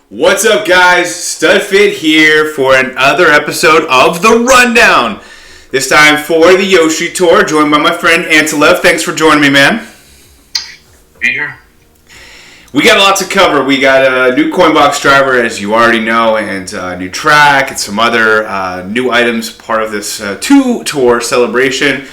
What's up, guys? Studfit here for another episode of The Rundown. This time for the Yoshi Tour, joined by my friend Antilev. Thanks for joining me, man. Be here. We got a lot to cover. We got a new Coinbox driver, as you already know, and a new track, and some other new items, part of this two-tour celebration.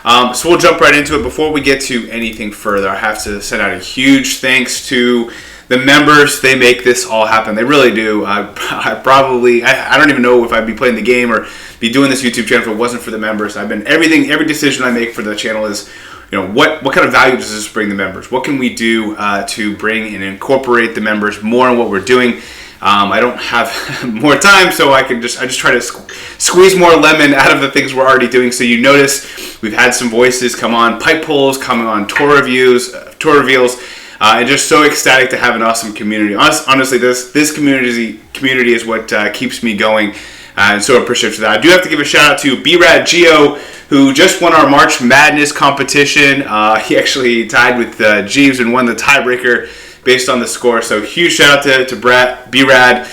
So we'll jump right into it. Before we get to anything further, I have to send out a huge thanks to the members. They make this all happen. They really do. I don't even know if I'd be playing the game or be doing this YouTube channel if it wasn't for the members. Every decision I make for the channel is, what kind of value does this bring the members? What can we do to bring and incorporate the members more in what we're doing? I don't have more time, so I just try to squeeze more lemon out of the things we're already doing. So you notice we've had some voices come on, pipe pulls, coming on tour reviews, tour reveals. And just so ecstatic to have an awesome community. Honestly, this community is what keeps me going, and so appreciative for that. I do have to give a shout out to B-Rad Geo, who just won our March Madness competition. He actually tied with Jeeves and won the tiebreaker based on the score. So huge shout out to B-Rad.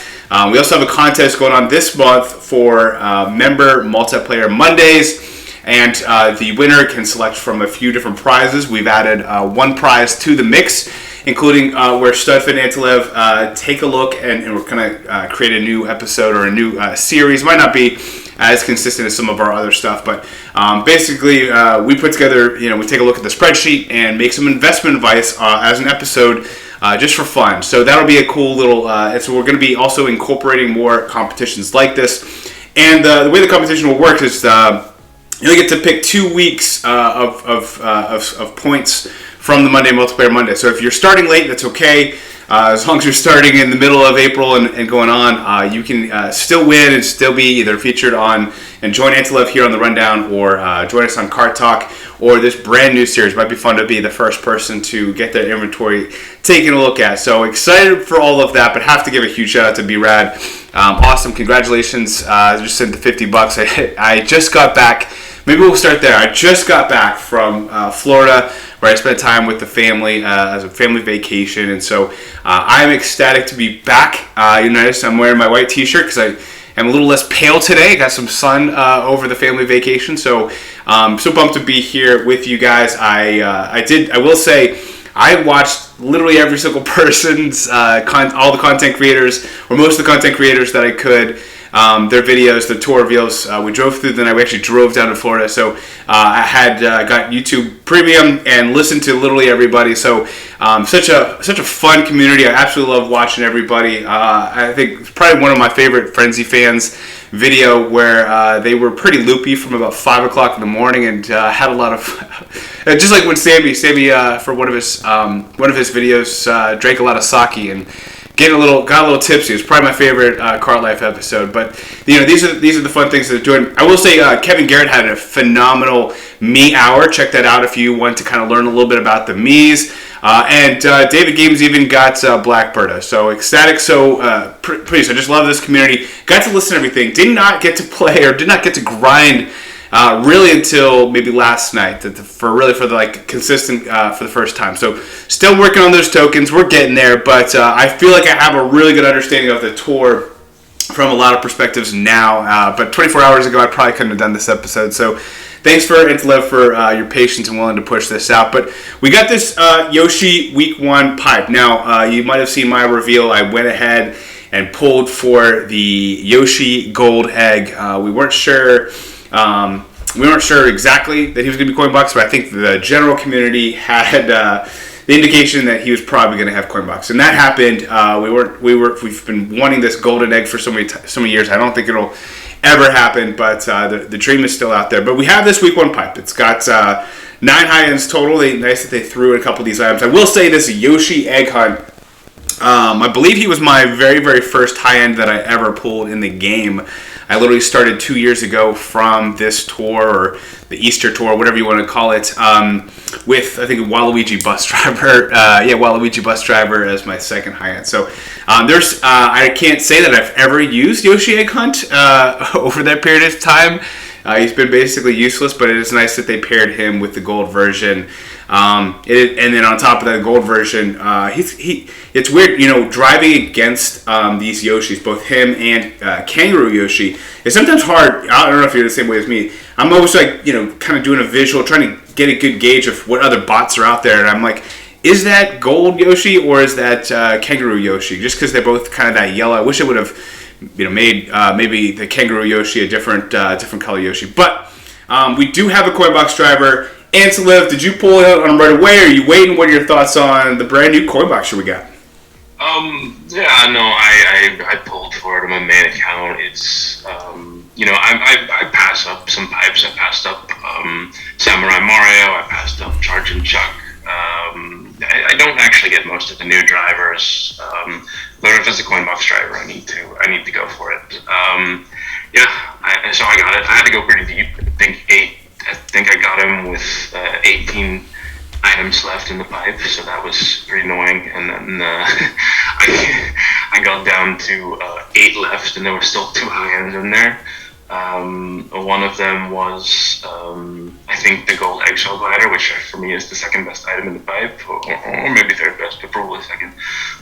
We also have a contest going on this month for member multiplayer Mondays. And the winner can select from a few different prizes. We've added one prize to the mix, including where Studfit and Antilev take a look, and we're going to create a new episode or a new series. Might not be as consistent as some of our other stuff, but basically we put together, we take a look at the spreadsheet and make some investment advice as an episode just for fun. So that'll be a cool little, and so we're going to be also incorporating more competitions like this. And the way the competition will work is you get to pick 2 weeks of points from the Monday Multiplayer Monday. So if you're starting late, that's okay. As long as you're starting in the middle of April and going on, you can still win and still be either featured on and join Antilev here on the Rundown, or join us on Kart Talk, or this brand new series. Might be fun to be the first person to get their inventory taken a look at. So excited for all of that, but have to give a huge shout out to B-Rad. Awesome, congratulations. I just sent the $50. I just got back. Maybe we'll start there. I just got back from Florida, where I spent time with the family as a family vacation, and so I'm ecstatic to be back. You notice I'm wearing my white T-shirt because I am a little less pale today. I got some sun over the family vacation, so I'm so pumped to be here with you guys. I will say, I watched literally every single person's all the content creators, or most of the content creators that I could. Their videos, the tour reveals. We drove through the night. We actually drove down to Florida, so I had got YouTube Premium and listened to literally everybody. So such a fun community. I absolutely love watching everybody. I think it's probably one of my favorite Frenzy Fans video, where they were pretty loopy from about 5 o'clock in the morning, and had a lot of just like when Sammy for one of his videos drank a lot of sake and got a little tipsy. It's probably my favorite Kart Life episode. But these are the fun things that they're doing. I will say Kevin Garrett had a phenomenal Mii hour. Check that out if you want to kind of learn a little bit about the Miis. And David Games even got Black Birdo. So ecstatic. So please, I just love this community. Got to listen to everything. Did not get to play or did not get to grind really until maybe last night, for the consistent for the first time. So still working on those tokens. We're getting there, but I feel like I have a really good understanding of the tour from a lot of perspectives now. But 24 hours ago, I probably couldn't have done this episode. So thanks for Antilev for your patience and willing to push this out. But we got this Yoshi Week 1 pipe. Now, you might have seen my reveal. I went ahead and pulled for the Yoshi Gold Egg. We weren't sure exactly that he was going to be Coinbox, but I think the general community had the indication that he was probably going to have Coinbox, and that happened. We've been wanting this golden egg for so many years. I don't think it'll ever happen, but the dream is still out there. But we have this Week 1 pipe. It's got 9 high ends total. Nice that they threw in a couple of these items. I will say this Yoshi Egg Hunt. I believe he was my very, very first high end that I ever pulled in the game. I literally started 2 years ago from this tour, or the Easter tour, whatever you want to call it, with, I think, Waluigi Bus Driver. Waluigi Bus Driver as my second high end. So I can't say that I've ever used Yoshi Egg Hunt over that period of time. He's been basically useless, but it is nice that they paired him with the gold version. And then on top of that gold version, it's weird, driving against these Yoshis, both him and Kangaroo Yoshi. It's sometimes hard. I don't know if you're the same way as me. I'm always like, kind of doing a visual, trying to get a good gauge of what other bots are out there, and I'm like, is that gold Yoshi or is that Kangaroo Yoshi? Just because they're both kind of that yellow. I wish it would have, made maybe the Kangaroo Yoshi a different color Yoshi. But we do have a Coinbox driver. Antoliv, did you pull it out on them right away, or are you waiting? What are your thoughts on the brand new Coinboxer we got? Yeah, no, I pulled for it on my main account. It's, I pass up some pipes. I passed up Samurai Mario. I passed up Charge and Chuck. I don't actually get most of the new drivers. But if it's a Coinbox driver, I need to go for it. So I got it. I had to go pretty deep. I think I got him with 18 items left in the pipe, so that was pretty annoying. And then I got down to 8 left, and there were still 2 high ends in there. One of them was, I think, the gold eggshell glider, which for me is the second best item in the pipe, or maybe third best, but probably second.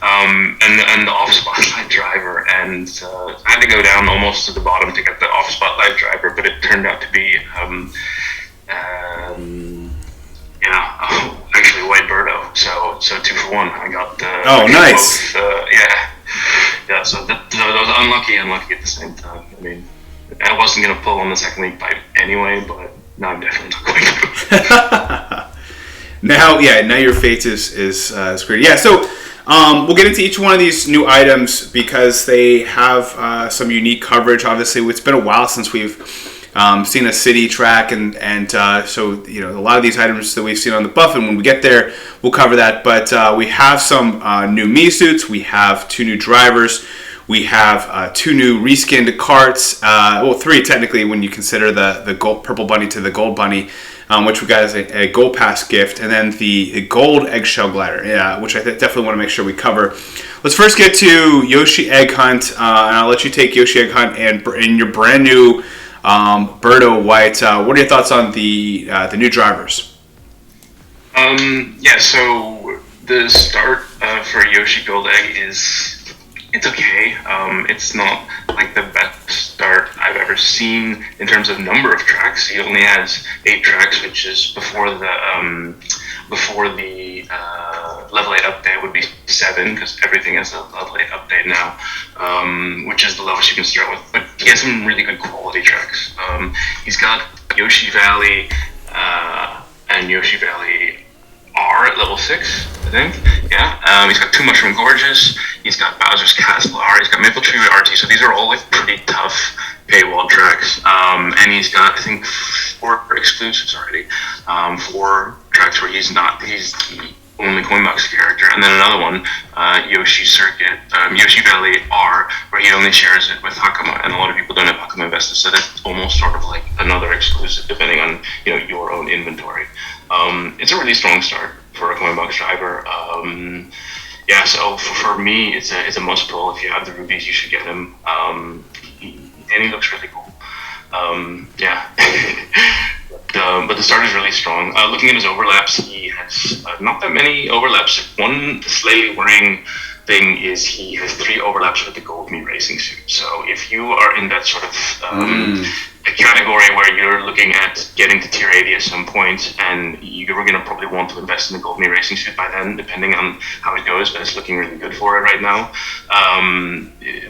And the off spotlight driver, and I had to go down almost to the bottom to get the off spotlight driver, but it turned out to be, actually White Birdo. So 2 for 1. I got the. Oh, nice. Both, So that was unlucky at the same time. I mean, I wasn't gonna pull on the second league pipe anyway, but now I'm definitely not going to. Now your fate is great. Yeah, so we'll get into each one of these new items because they have some unique coverage. Obviously, it's been a while since we've seen a city track, and so a lot of these items that we've seen on the buff, and when we get there, we'll cover that. But we have some new Mii suits. We have 2 new drivers. We have 2 new reskinned Karts. 3 technically when you consider the gold purple bunny to the gold bunny, which we got as a gold pass gift, and then the gold eggshell glider, which I definitely want to make sure we cover. Let's first get to Yoshi Egg Hunt, and I'll let you take Yoshi Egg Hunt and your brand new Birdo White. What are your thoughts on the new drivers? So the start for Yoshi Gold Egg it's okay. It's not like the best start I've ever seen in terms of number of tracks. He only has 8 tracks, which is before the level 8 update would be 7, because everything is a level 8 update now, which is the lowest you can start with. But he has some really good quality tracks. He's got Yoshi Valley and Yoshi Valley R at level 6, I think. He's got 2 Mushroom Gorges. He's got Bowser's Castle R. He's got Maple Tree RT. So these are all like pretty tough paywall tracks. And he's got, I think, 4 exclusives already. 4 tracks where he's the only Coinbox character, and then another one, Yoshi Circuit, Yoshi Valley R, where he only shares it with Hakama, and a lot of people don't have Hakama invested, so that's almost sort of like another exclusive, depending on your own inventory. It's a really strong start for a Coinbox driver. So for me, it's a must pull. If you have the rubies, you should get him. And he looks really cool. But the start is really strong. Looking at his overlaps, he has not that many overlaps. One slightly worrying thing is he has 3 overlaps with the Gold Mii racing suit. So if you are in that sort of a category where you're looking at getting to tier 80 at some point, and you're going to probably want to invest in the Gold Mii racing suit by then, depending on how it goes, but it's looking really good for it right now.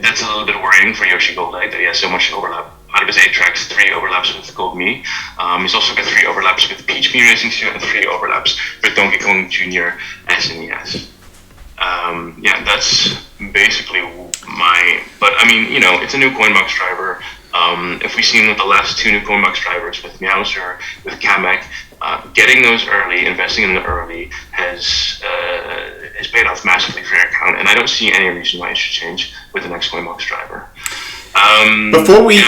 That's a little bit worrying for Yoshi Gold Egg that he has so much overlap. Out of his 8 tracks, 3 overlaps with Gold Mii. He's also got 3 overlaps with Peach Mii racing suit and 3 overlaps with Donkey Kong Jr. SNES. That's basically but I mean, it's a new Coinbox driver. If we've seen with the last 2 new Coinbox drivers with Meowser, with Kamek, getting those early, investing in them early has paid off massively for your account, and I don't see any reason why it should change with the next Coinbox driver. Before we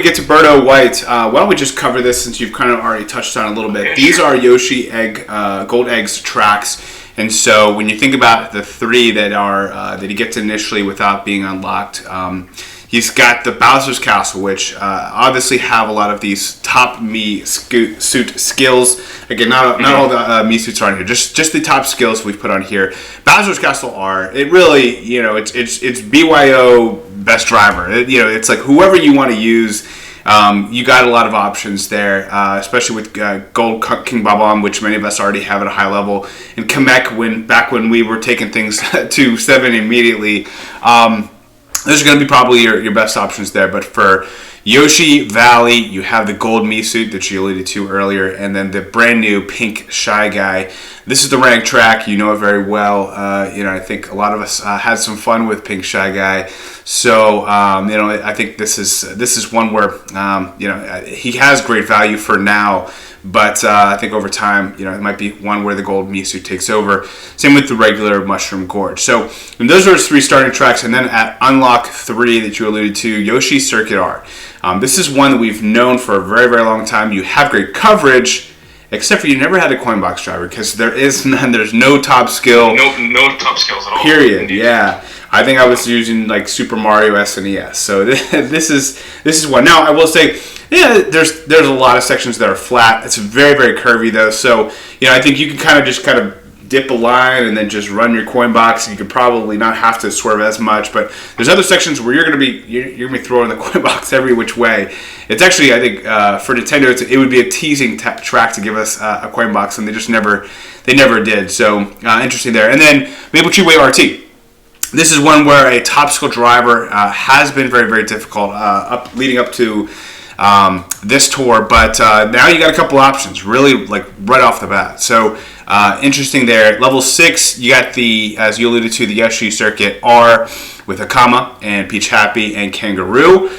get to Birdo White, why don't we just cover this since you've kind of already touched on it a little bit. These are Yoshi Gold Egg's tracks, And so when you think about the 3 that are that he gets initially without being unlocked, he's got the Bowser's Castle, which obviously have a lot of these top Mii suit skills. Again, not all the Mii suits are on here, just the top skills we've put on here. Bowser's Castle it really, it's BYO best driver. It's like whoever you want to use. You got a lot of options there, especially with Gold King Bob-omb, which many of us already have at a high level, and Kamek back when we were taking things to 7 immediately. Those are going to be probably your best options there. But for Yoshi Valley, you have the gold Mii suit that you alluded to earlier, and then the brand new pink Shy Guy. This is the ranked track. You know it very well. I think a lot of us had some fun with Pink Shy Guy. So I think this is one where he has great value for now. But I think over time, it might be one where the gold Mii suit takes over. Same with the regular Mushroom Gorge. So those are his 3 starting tracks. And then at Unlock 3 that you alluded to, Yoshi Circuit R. This is one that we've known for a very, very long time. You have great coverage, except for you never had a coin box driver because there is none. There's no top skill. No top skills at all. Period. Indeed. Yeah. I think I was using like Super Mario SNES. So this is one. Now I will say, there's a lot of sections that are flat. It's very, very curvy though. So I think you can kind of dip a line and then just run your coin box. And you could probably not have to swerve as much. But there's other sections where you're gonna be throwing the coin box every which way. It's actually, I think, for Nintendo, it would be a teasing track to give us a coin box, and they never did. So interesting there. And then Maple Tree Way RT. This is one where a top skill driver has been very, very difficult leading up to this tour, but now you got a couple options, really, like right off the bat. So interesting there. Level 6, you got as you alluded to, the Yoshi Circuit R with Hakama and Peach Happy and Kangaroo.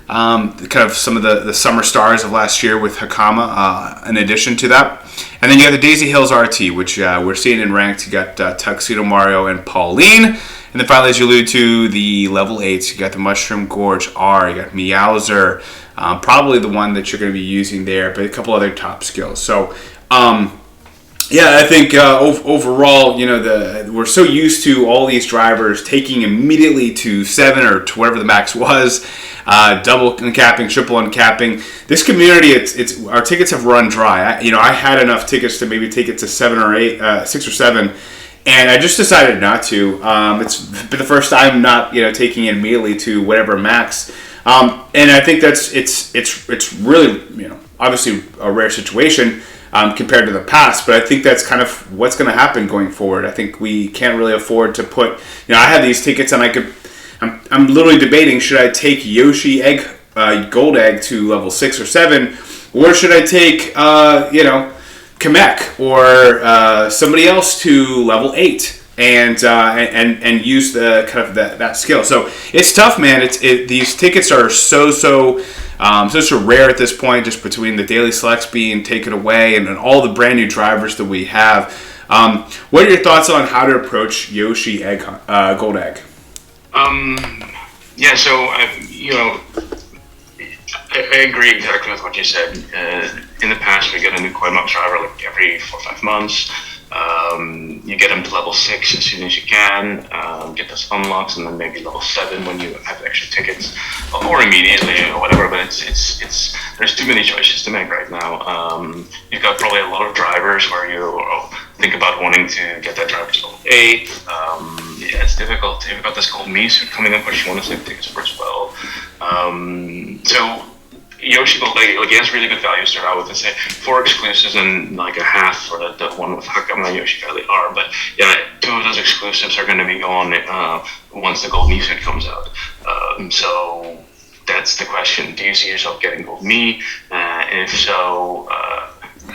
Kind of some of the summer stars of last year with Hakama in addition to that. And then you got the Daisy Hills RT, which we're seeing in ranked. You got Tuxedo Mario and Pauline. And then finally, as you alluded to, the level 8s, you got the Mushroom Gorge R, you got Meowser, probably the one that you're going to be using there, but a couple other top skills. So, I think overall, we're so used to all these drivers taking immediately to 7 or to whatever the max was, double uncapping, triple uncapping. This community, our tickets have run dry. I had enough tickets to maybe take it to 7 or 8, 6 or 7. And I just decided not to. It's been the first time not, taking it immediately to whatever max. And I think it's really, obviously a rare situation compared to the past. But I think that's kind of what's going to happen going forward. I think we can't really afford to put. I had these tickets, and I'm literally debating: should I take Yoshi Gold Egg to level 6 or 7, or should I take Kamek or somebody else to level 8 and use the kind of that skill. So it's tough, man. These tickets are so rare at this point, just between the daily selects being taken away and all the brand new drivers that we have. What are your thoughts on how to approach Yoshi Gold Egg? I agree exactly with what you said. In the past, we get a new coin box driver like every 4 or 5 months. You get them to level 6 as soon as you can, get those unlocks, and then maybe level 7 when you have extra tickets, or immediately or whatever. But it's there's too many choices to make right now. You've got probably a lot of drivers where you think about wanting to get that driver to level 8. It's difficult. You've got this gold Mii suit coming up, which you want to save tickets for as well. So Yoshi Gold Egg, he has really good value to start out with. Let's say 4 exclusives and like a half for the one with Hakama and Yoshi Valley R. But 2 of those exclusives are going to be gone once the gold Mii suit comes out. So that's the question. Do you see yourself getting gold Mii? If so,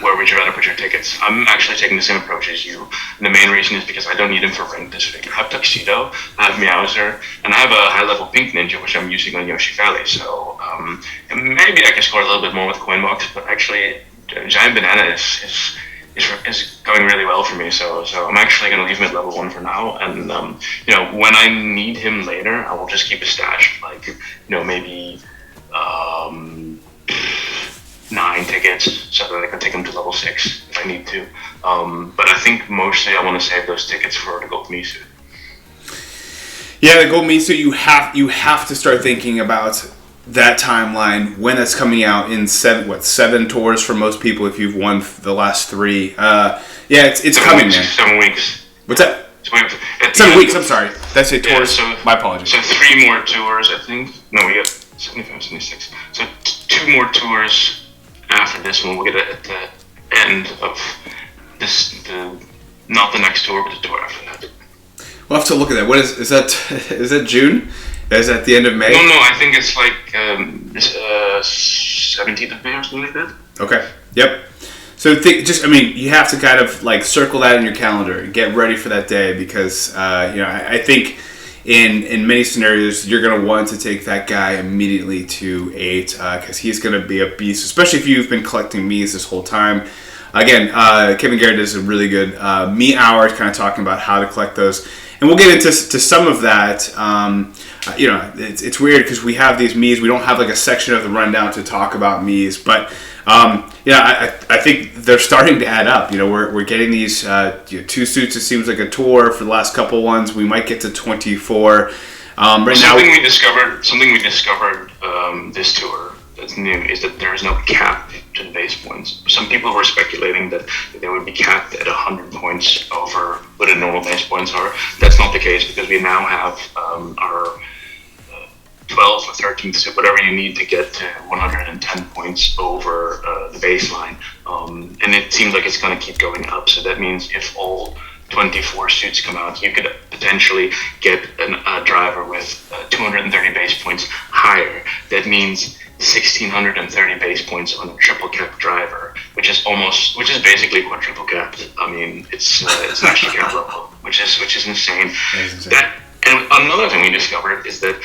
where would you rather put your tickets? I'm actually taking the same approach as you. And the main reason is because I don't need him for rank this week. I have Tuxedo, I have Meowser, and I have a high-level Pink Ninja, which I'm using on Yoshi Valley. So and maybe I can score a little bit more with Coin Box, but actually Giant Banana is going really well for me. So I'm actually going to leave him at level 1 for now. And when I need him later, I will just keep a stash, like maybe 9 tickets so that I can take them to level 6 if I need to. But I think mostly I want to save those tickets for the Gold Mii suit. Yeah, the Gold Mii suit, you have to start thinking about that timeline when it's coming out in 7 tours for most people if you've won the last 3. Yeah, it's coming, man. 7 weeks. What's that? 7 weeks, I'm sorry. Did I say tours? Yeah, my apologies. So 3 more tours, I think. No, we got 75, 76. So 2 more tours after this one. We'll get it at the end of this, not the next tour, but the tour after that. We'll have to look at that. What is that? Is that June? Is that the end of May? No, I think it's like 17th of May or something like that. Okay. Yep. So you have to kind of like circle that in your calendar and get ready for that day because I think in many scenarios you're going to want to take that guy immediately to 8 because he's going to be a beast, especially if you've been collecting Miis this whole time. Again, Kevin Garrett does a really good Mii hour kind of talking about how to collect those. And we'll get into some of that. It's weird because we have these Miis. We don't have like a section of the rundown to talk about Miis. But, I think they're starting to add up. We're getting these 2 suits. It seems like a tour for the last couple ones. We might get to 24. Something we discovered this tour that's new is that there is no cap to the base points. Some people were speculating that they would be capped at 100 points over what the normal base points are. That's not the case because we now have our 12th or 13th suit, whatever you need to get to 110 points over the baseline. And it seems like it's going to keep going up. So that means if all 24 suits come out, you could potentially get a driver with 230 base points higher. That means 1,630 base points on a triple cap driver, which is basically quadruple capped. I mean, it's an extra cap level, which is insane. And another thing we discovered is that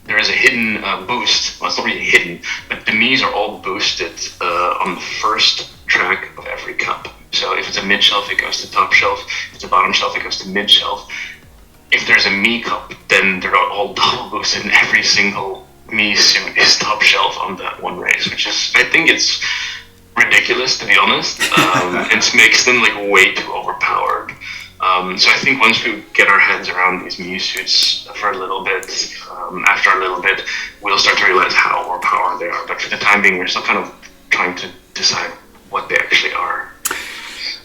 there is a hidden boost. Well, it's not really hidden, but the Miis are all boosted on the first track of every cup. So if it's a mid shelf, it goes to top shelf. If it's a bottom shelf, it goes to mid shelf. If there's a Mii cup, then they're all double boosted, and every single Mii suit is top shelf on that one race, which is, I think it's ridiculous, to be honest. It makes them like way too overpowered. So I think once we get our heads around these Mii suits for a little bit, after a little bit, we'll start to realize how overpowered they are. But for the time being, we're still kind of trying to decide what they actually are.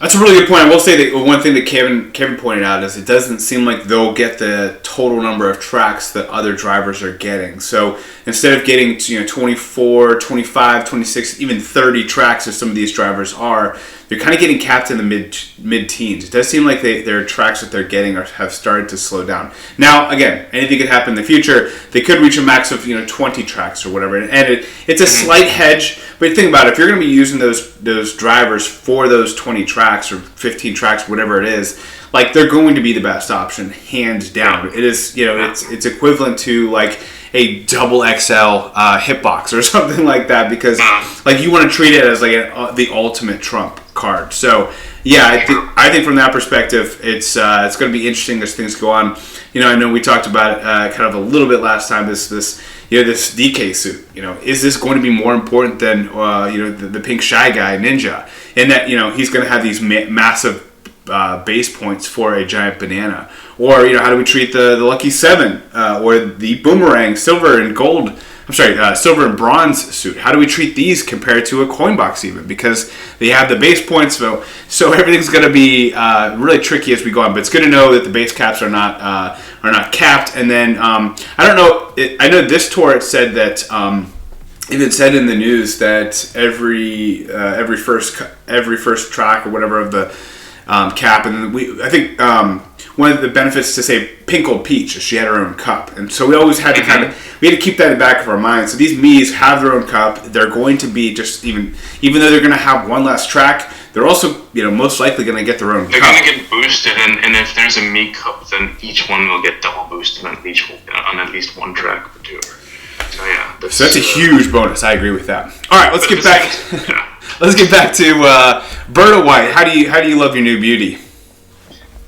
That's a really good point. I will say that one thing that Kevin pointed out is it doesn't seem like they'll get the total number of tracks that other drivers are getting. So instead of getting 24, 25, 26, even 30 tracks as some of these drivers are, they're kind of getting capped in the mid-teens. It does seem like their tracks that they're getting have started to slow down. Now, again, anything could happen in the future. They could reach a max of 20 tracks or whatever, and it's a slight hedge. But think about it: if you're going to be using those drivers for those 20 tracks or 15 tracks, whatever it is, like they're going to be the best option, hands down. It is, it's equivalent to like a double XL hitbox or something like that, because like you want to treat it as like the ultimate trump card. So yeah, I think from that perspective, it's going to be interesting as things go on. I know we talked about it kind of a little bit last time. This DK suit. Is this going to be more important than the pink shy guy ninja? In that he's going to have these massive base points for a giant banana, or how do we treat the lucky 7 or the boomerang silver and gold? Silver and bronze suit. How do we treat these compared to a coin box even? Because they have the base points, so everything's going to be really tricky as we go on. But it's good to know that the base caps are not capped. And then I don't know. I know this tour it said that even said in the news that every first track or whatever of the cap, and I think one of the benefits to say Pink Old Peach is she had her own cup, and so we always had to we had to keep that in the back of our minds. So these Miis have their own cup. They're going to be just even though they're going to have one last track, they're also most likely going to get their own they're cup. They're going to get boosted, and if there's a Mii cup, then each one will get double boosted on at least one track per tour. So yeah, that's a huge bonus. I agree with that. All right, let's get back. Let's get back to Birdo White. How do you love your new beauty?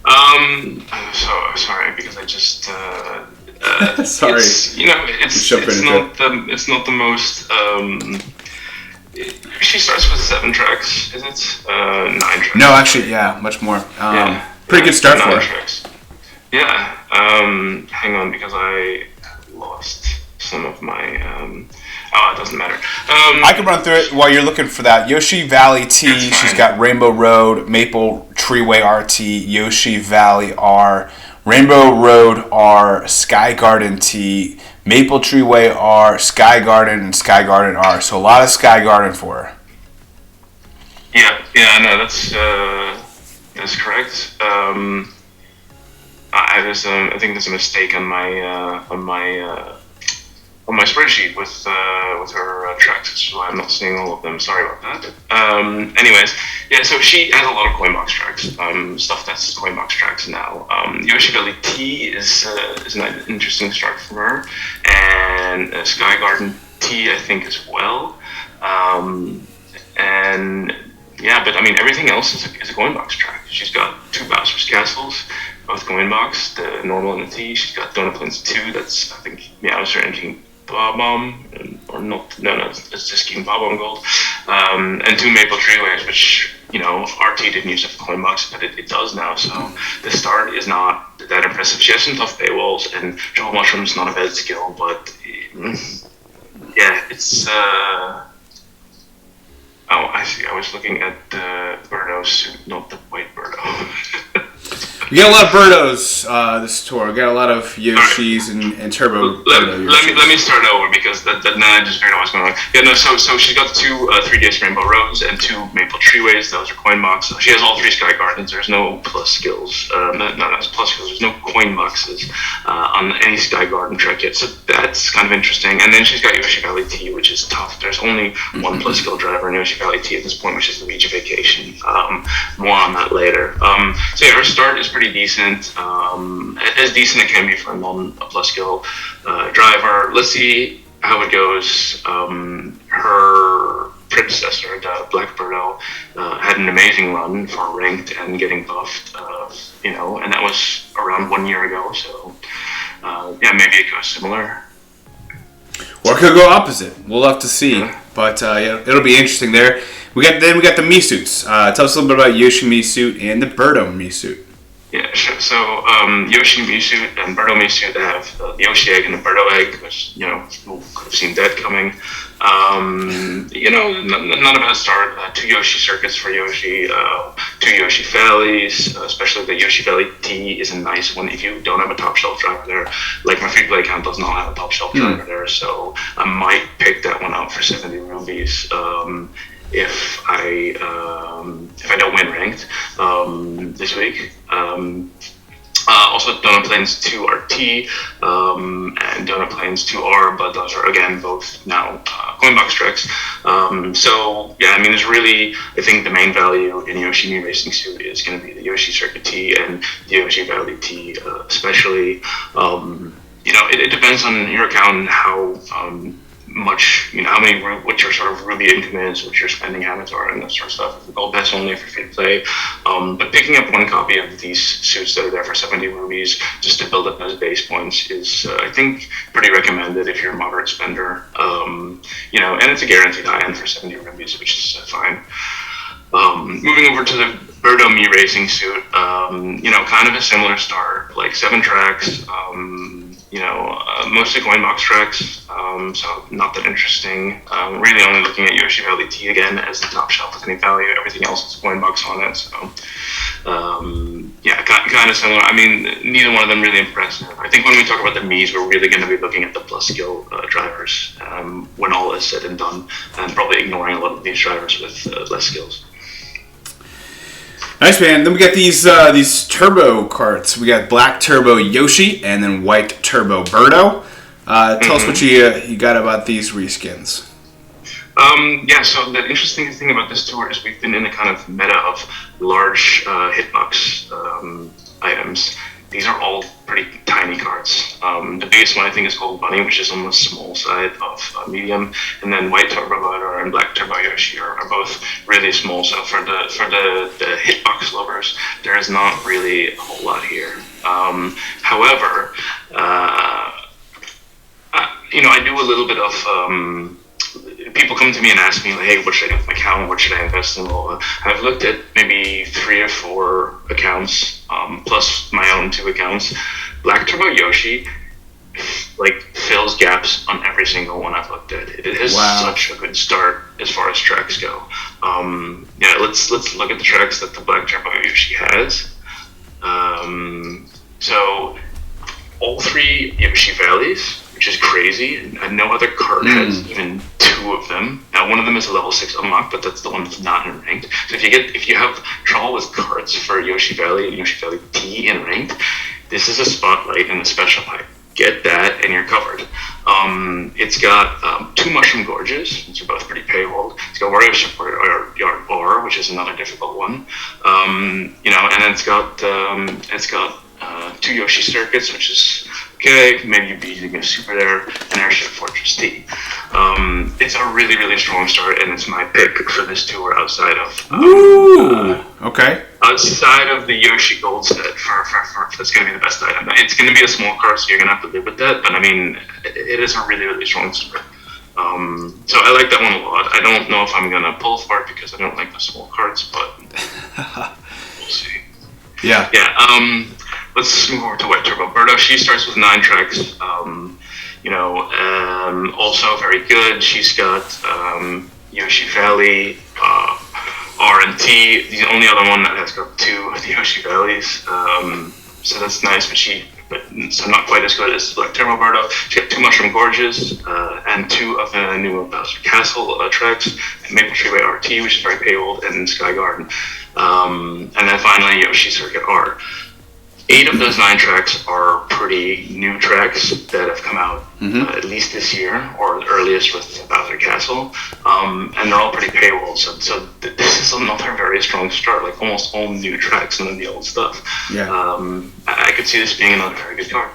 I'm so sorry because I just Sorry. It's, it's not the most. She starts with 7 tracks, is it? 9 tracks. No, actually, yeah, much more. Pretty good start for 9 her. tracks. Yeah. Hang on, because I lost some of my. It doesn't matter. I can run through it while you're looking for that. Yoshi Valley T, she's got Rainbow Road, Maple Treeway RT, Yoshi Valley R, Rainbow Road R, Sky Garden T, Maple Treeway R, Sky Garden, and Sky Garden R. So a lot of Sky Garden for her. Yeah, no, that's correct. I think there's a mistake on my spreadsheet with her tracks, which is why I'm not seeing all of them. Sorry about that. Anyways, yeah, so she has a lot of Coinbox tracks, stuff that's Coinbox tracks now. Yoshi Valley T is an interesting start from her, and Sky Garden T, I think, as well. And yeah, but I mean, everything else is a Coinbox track. She's got 2 Bowser's Castles, both Coinbox, the normal and the T. She's got Donut Plains 2, that's, I think, Meowser and King Bob-omb, or not, no, it's just King Bob-omb Gold. And 2 Maple Treeways, which, RT didn't use to have Coinbox, but it does now, so the start is not that impressive. She has some tough paywalls, and Troll Mushroom's not a bad skill, but, yeah, it's, Oh, I see. I was looking at the Birdo suit, not the white Birdo. We got a lot of Birdos this tour. We got a lot of Yoshis and Turbo Birdo Yoshis. Let me start over because that now I just figured out what's going on. Yeah, no. So she's got 2 3DS Rainbow Roads and 2 Maple Treeways. Those are Coinbox. She has all 3 Sky Gardens. There's no plus skills. That's plus skills. There's no coin boxes on any Sky Garden track yet. So that's kind of interesting. And then she's got Yoshi Valley T, which is tough. There's only 1 plus skill driver in Yoshi Valley T at this point, which is Luigi Vacation. More on that later. So yeah, her start is pretty decent, as decent it can be for a non-plus skill driver. Let's see how it goes. Her predecessor, the Black Birdo, had an amazing run for ranked and getting buffed, and that was around 1 year ago, so yeah, maybe it goes similar. Or it could go opposite. We'll have to see. Yeah. But yeah, it'll be interesting there. We got the Mii suits. Tell us a little bit about Yoshi Mii suit and the Birdo Mii suit. Yeah, sure. So Yoshi Mii suit and Birdo Mii suit, they have the Yoshi egg and the Birdo egg, which who could have seen that coming. Not a bad start. 2 Yoshi circuits for Yoshi, 2 Yoshi Valleys, especially the Yoshi Valley T is a nice one if you don't have a top shelf driver there. Like my free play account does not have a top shelf driver there, so I might pick that one out for 70 rubies. If I don't win ranked this week. Also, Donut Plains 2 RT and Donut Plains 2R, but those are again both now Coinbox tracks. So yeah, I mean, it's really, I think the main value in Yoshi Mii Racing Suit is going to be the Yoshi Circuit T and the Yoshi Valley T, especially. It depends on your account and how much, what your sort of Ruby income is, what your spending habits are, and that sort of stuff. The gold pass only for free to play. But picking up 1 copy of these suits that are there for 70 rubies just to build up those base points is, I think, pretty recommended if you're a moderate spender. And it's a guaranteed high end for 70 rubies, which is fine. Moving over to the Birdo Mii Racing suit, kind of a similar start, like 7 tracks, mostly Coinbox tracks, so not that interesting. Really only looking at Yoshi Valley T again as the top shelf with any value. Everything else is Coinbox on it, so yeah, kind of similar. I mean, neither one of them really impressive. I think when we talk about the Miis, we're really going to be looking at the plus skill drivers when all is said and done, and probably ignoring a lot of these drivers with less skills. Nice, man. Then we got these turbo carts. We got black turbo Yoshi and then white turbo Birdo. Tell us what you got about these reskins. Yeah, so the interesting thing about this tour is we've been in a kind of meta of large hitbox items. These are all pretty tiny carts. The biggest one I think is called Bunny, which is on the small side of medium, and then White Turbo Birdo and Black Turbo Yoshi are both really small. So for the hitbox lovers, there is not really a whole lot here. However, I do a little bit of. People come to me and ask me, like, hey, what should I do with my account? What should I invest in? Well, I've looked at maybe 3 or 4 accounts, plus my own 2 accounts. Black Turbo Yoshi, like, fills gaps on every single one I've looked at. It has such a good start as far as tracks go. Let's look at the tracks that the Black Turbo Yoshi has. So all 3 Yoshi Valleys, which is crazy, and no other card has even 2 of them. Now, one of them is a level 6 unlock, but that's the one that's not in ranked. So if you have trouble with cards for Yoshi Valley and Yoshi Valley T in ranked, this is a spotlight and a special pipe. Get that, and you're covered. It's got 2 Mushroom Gorges, which are both pretty paywalled. It's got Wario Super Yard Bar, which is another difficult one. And then it's got 2 Yoshi Circuits, which is okay. Maybe you'd be using a Super there, and Airship Fortress T. It's a really, really strong start, and it's my pick for this tour outside of outside of the Yoshi Gold set for that's going to be the best item. It's going to be a small card, so you're going to have to live with that. But I mean, it is a really, really strong start. So I like that one a lot. I don't know if I'm going to pull for it because I don't like the small cards, but we'll see. Yeah. Let's move over to White Turbo Birdo. She starts with 9 tracks. Also very good. She's got Yoshi Valley, R and T. The only other one that has got 2 of the Yoshi Valleys. So that's nice, but so not quite as good as Black Turbo Birdo. She got 2 Mushroom Gorges and 2 of the new Bowser Castle tracks, and Maple Treeway RT, which is very paywalled, and Sky Garden. And then finally Yoshi Circuit R. 8 of those 9 tracks are pretty new tracks that have come out at least this year, or the earliest with Bowser Castle, and they're all pretty paywalled. So this is another very strong start, like almost all new tracks and then the old stuff. Yeah. I could see this being another very good card.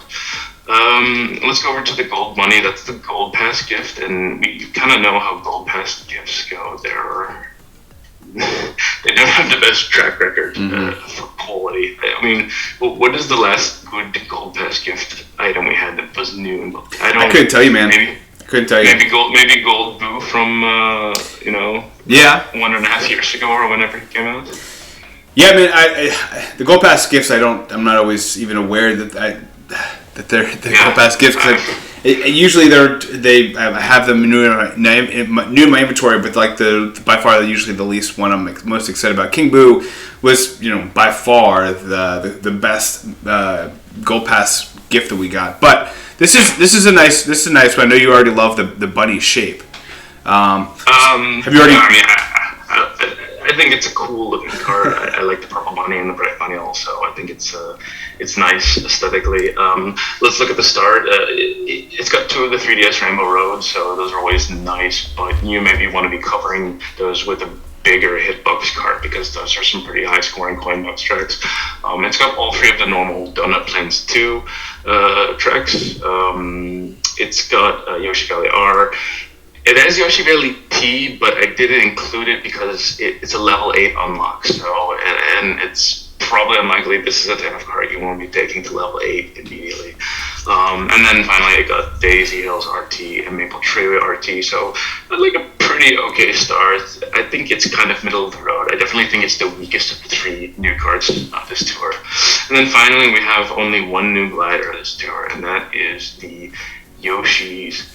Let's go over to the Gold Money. That's the Gold Pass gift, and we kind of know how Gold Pass gifts go. They don't have the best track record for quality. I mean, what is the last good Gold Pass gift item we had that was new? I couldn't tell you, man. I couldn't tell you. Maybe Gold Boo from 1.5 years ago or whenever it came out. Yeah, man. I the Gold Pass gifts, I'm not always even aware that they're Gold Pass gifts. Usually they have them new in my inventory, but like by far usually the least one I'm most excited about. King Boo was by far the best Gold Pass gift that we got. But this is a nice one. I know you already love the bunny shape. Have you already? I think it's a cool looking card. I like the purple bunny and the bright bunny also. I think it's nice aesthetically. Let's look at the start. It's got 2 of the 3DS Rainbow Roads, so those are always nice, but you maybe want to be covering those with a bigger hitbox card because those are some pretty high scoring coin box tracks. It's got all 3 of the normal Donut Plains 2 tracks. It's got Yoshi Valley R. It has Yoshi Valley T, but I didn't include it because it's a level 8 unlock. So, and it's probably unlikely this is a type of card you won't be taking to level 8 immediately. And then finally I got Daisy Hills RT and Maple Treeway RT. So, like a pretty okay start. I think it's kind of middle of the road. I definitely think it's the weakest of the 3 new cards of this tour. And then finally we have only one new glider this tour, and that is the Yoshi's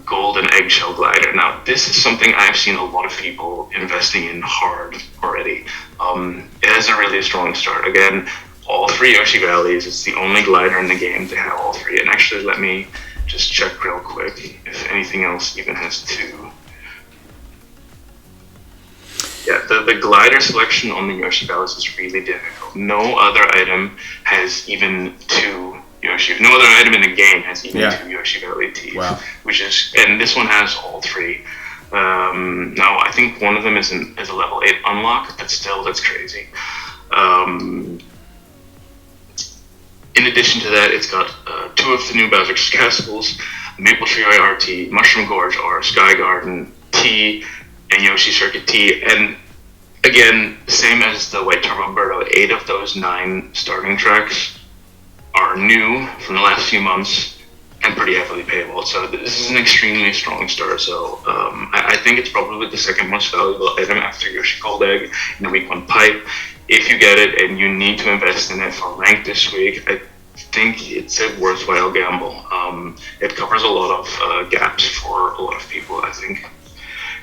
Golden Eggshell Glider. Now, this is something I've seen a lot of people investing in hard already. It has a really strong start. Again, all 3 Yoshi Valleys. It's the only glider in the game to have all 3. And actually, let me just check real quick if anything else even has 2. Yeah, the glider selection on the Yoshi Valleys is really difficult. No other item has even 2 Yoshi. No other item in the game has even 2 Yoshi Valley Ts. Wow. And this one has all 3. Now I think one of them is a level 8 unlock, but still that's crazy. In addition to that, it's got 2 of the new Bowser's Castles, Maple Treeway RT, Mushroom Gorge R, Sky Garden T, and Yoshi Circuit T. And again, same as the White Turbo Birdo, 8 of those 9 starting tracks are new from the last few months, and pretty heavily payable. So this is an extremely strong start. So I think it's probably the second most valuable item after Yoshi Gold Egg in the week 1 pipe. If you get it and you need to invest in it for rank this week, I think it's a worthwhile gamble. It covers a lot of gaps for a lot of people, I think.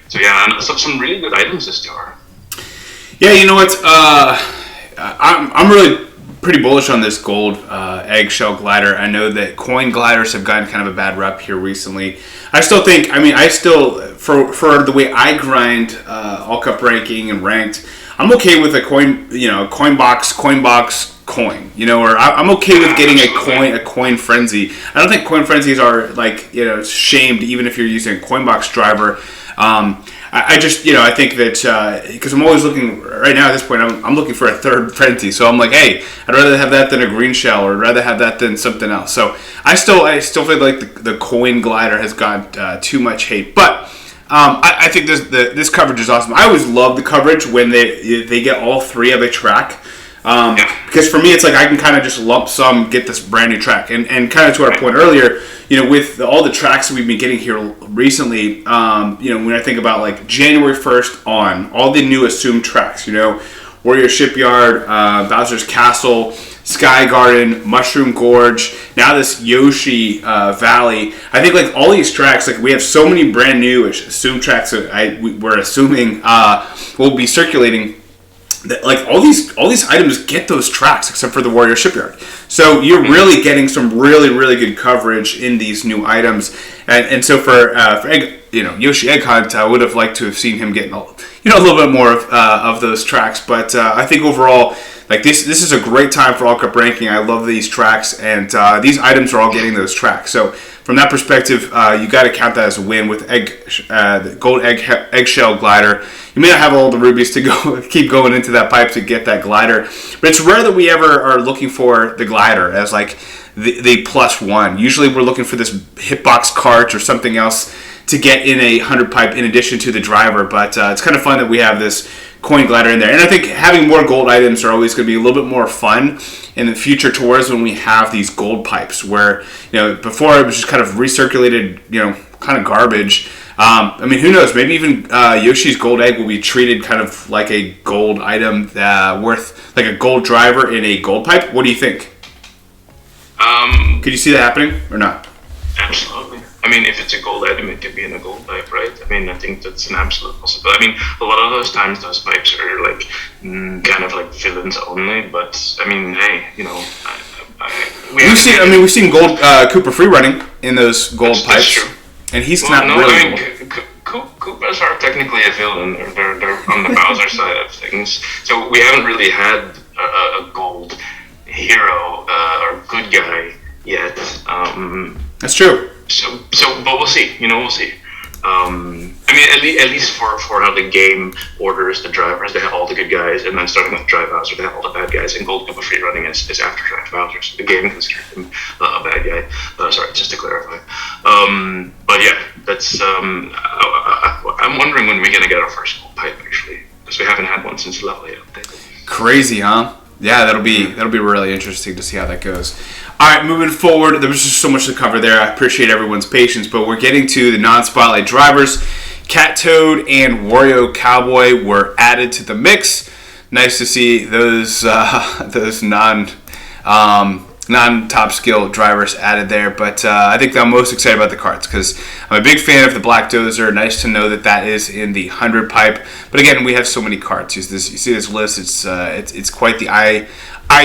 So yeah, and some really good items this tour. Yeah, you know what? I'm really pretty bullish on this gold eggshell glider. I know that coin gliders have gotten kind of a bad rep here recently. I still think, for the way I grind all cup ranking and ranked, I'm okay with a coin, coin box, coin, or I'm okay with getting a coin frenzy. I don't think coin frenzies are shamed even if you're using a coin box driver. I just, I think that, because I'm always looking, right now at this point, I'm looking for a third frenzy. So I'm like, hey, I'd rather have that than a green shell, or I'd rather have that than something else. So I still feel like the coin glider has got too much hate. But I think this coverage is awesome. I always love the coverage when they get all three of a track. Because for me, it's like I can kind of just lump sum, get this brand new track. And kind of to our point earlier, with all the tracks that we've been getting here recently, when I think about like January 1st on, all the new assumed tracks, Warrior Shipyard, Bowser's Castle, Sky Garden, Mushroom Gorge, now this Yoshi Valley. I think like all these tracks, like we have so many brand new assumed tracks that we're assuming will be circulating. Like all these items get those tracks except for the Warrior Shipyard. So you're really getting some really, really good coverage in these new items. And so for Yoshi Egg Hunt, I would have liked to have seen him getting a little bit more of those tracks. But I think overall, like this is a great time for All Cup ranking. I love these tracks, and these items are all getting those tracks. So from that perspective, you got to count that as a win with the gold eggshell glider. You may not have all the rubies to keep going into that pipe to get that glider, but it's rare that we ever are looking for the glider as like the +1. Usually we're looking for this hitbox cart or something else to get in a 100 pipe in addition to the driver, but it's kind of fun that we have this coin glider in there. And I think having more gold items are always going to be a little bit more fun in the future tours when we have these gold pipes where, before it was just kind of recirculated, kind of garbage. Who knows? Maybe even Yoshi's gold egg will be treated kind of like a gold item worth like a gold driver in a gold pipe. What do you think? Could you see that happening or not? Absolutely. If it's a gold item, it could be in a gold pipe, right? I think that's an absolute possibility. A lot of those times those pipes are like kind of like villains only. But hey, we've seen gold Cooper free running in those gold pipes. That's true. And he's Koopas are technically a villain. They're on the Bowser side of things. So we haven't really had a gold hero or good guy yet. That's true. But we'll see. We'll see. At least for how the game orders the drivers, they have all the good guys, and then starting with Dry Bowser, they have all the bad guys. And Gold Koopa free running is after Dry Bowser, so the game considers him a bad guy. Sorry, just to clarify. But yeah, that's. I'm wondering when we're gonna get our first gold pipe actually, because we haven't had one since the level 8 update. Crazy, huh? Yeah, that'll be really interesting to see how that goes. All right, moving forward, there was just so much to cover there. I appreciate everyone's patience, but we're getting to the non-spotlight drivers. Cat Toad and Wario Cowboy were added to the mix. Nice to see those non-top skill drivers added there, but I think I'm most excited about the karts because I'm a big fan of the Black Dozer. Nice to know that is in the 100 pipe. But again, we have so many karts. You see this list. It's quite the eye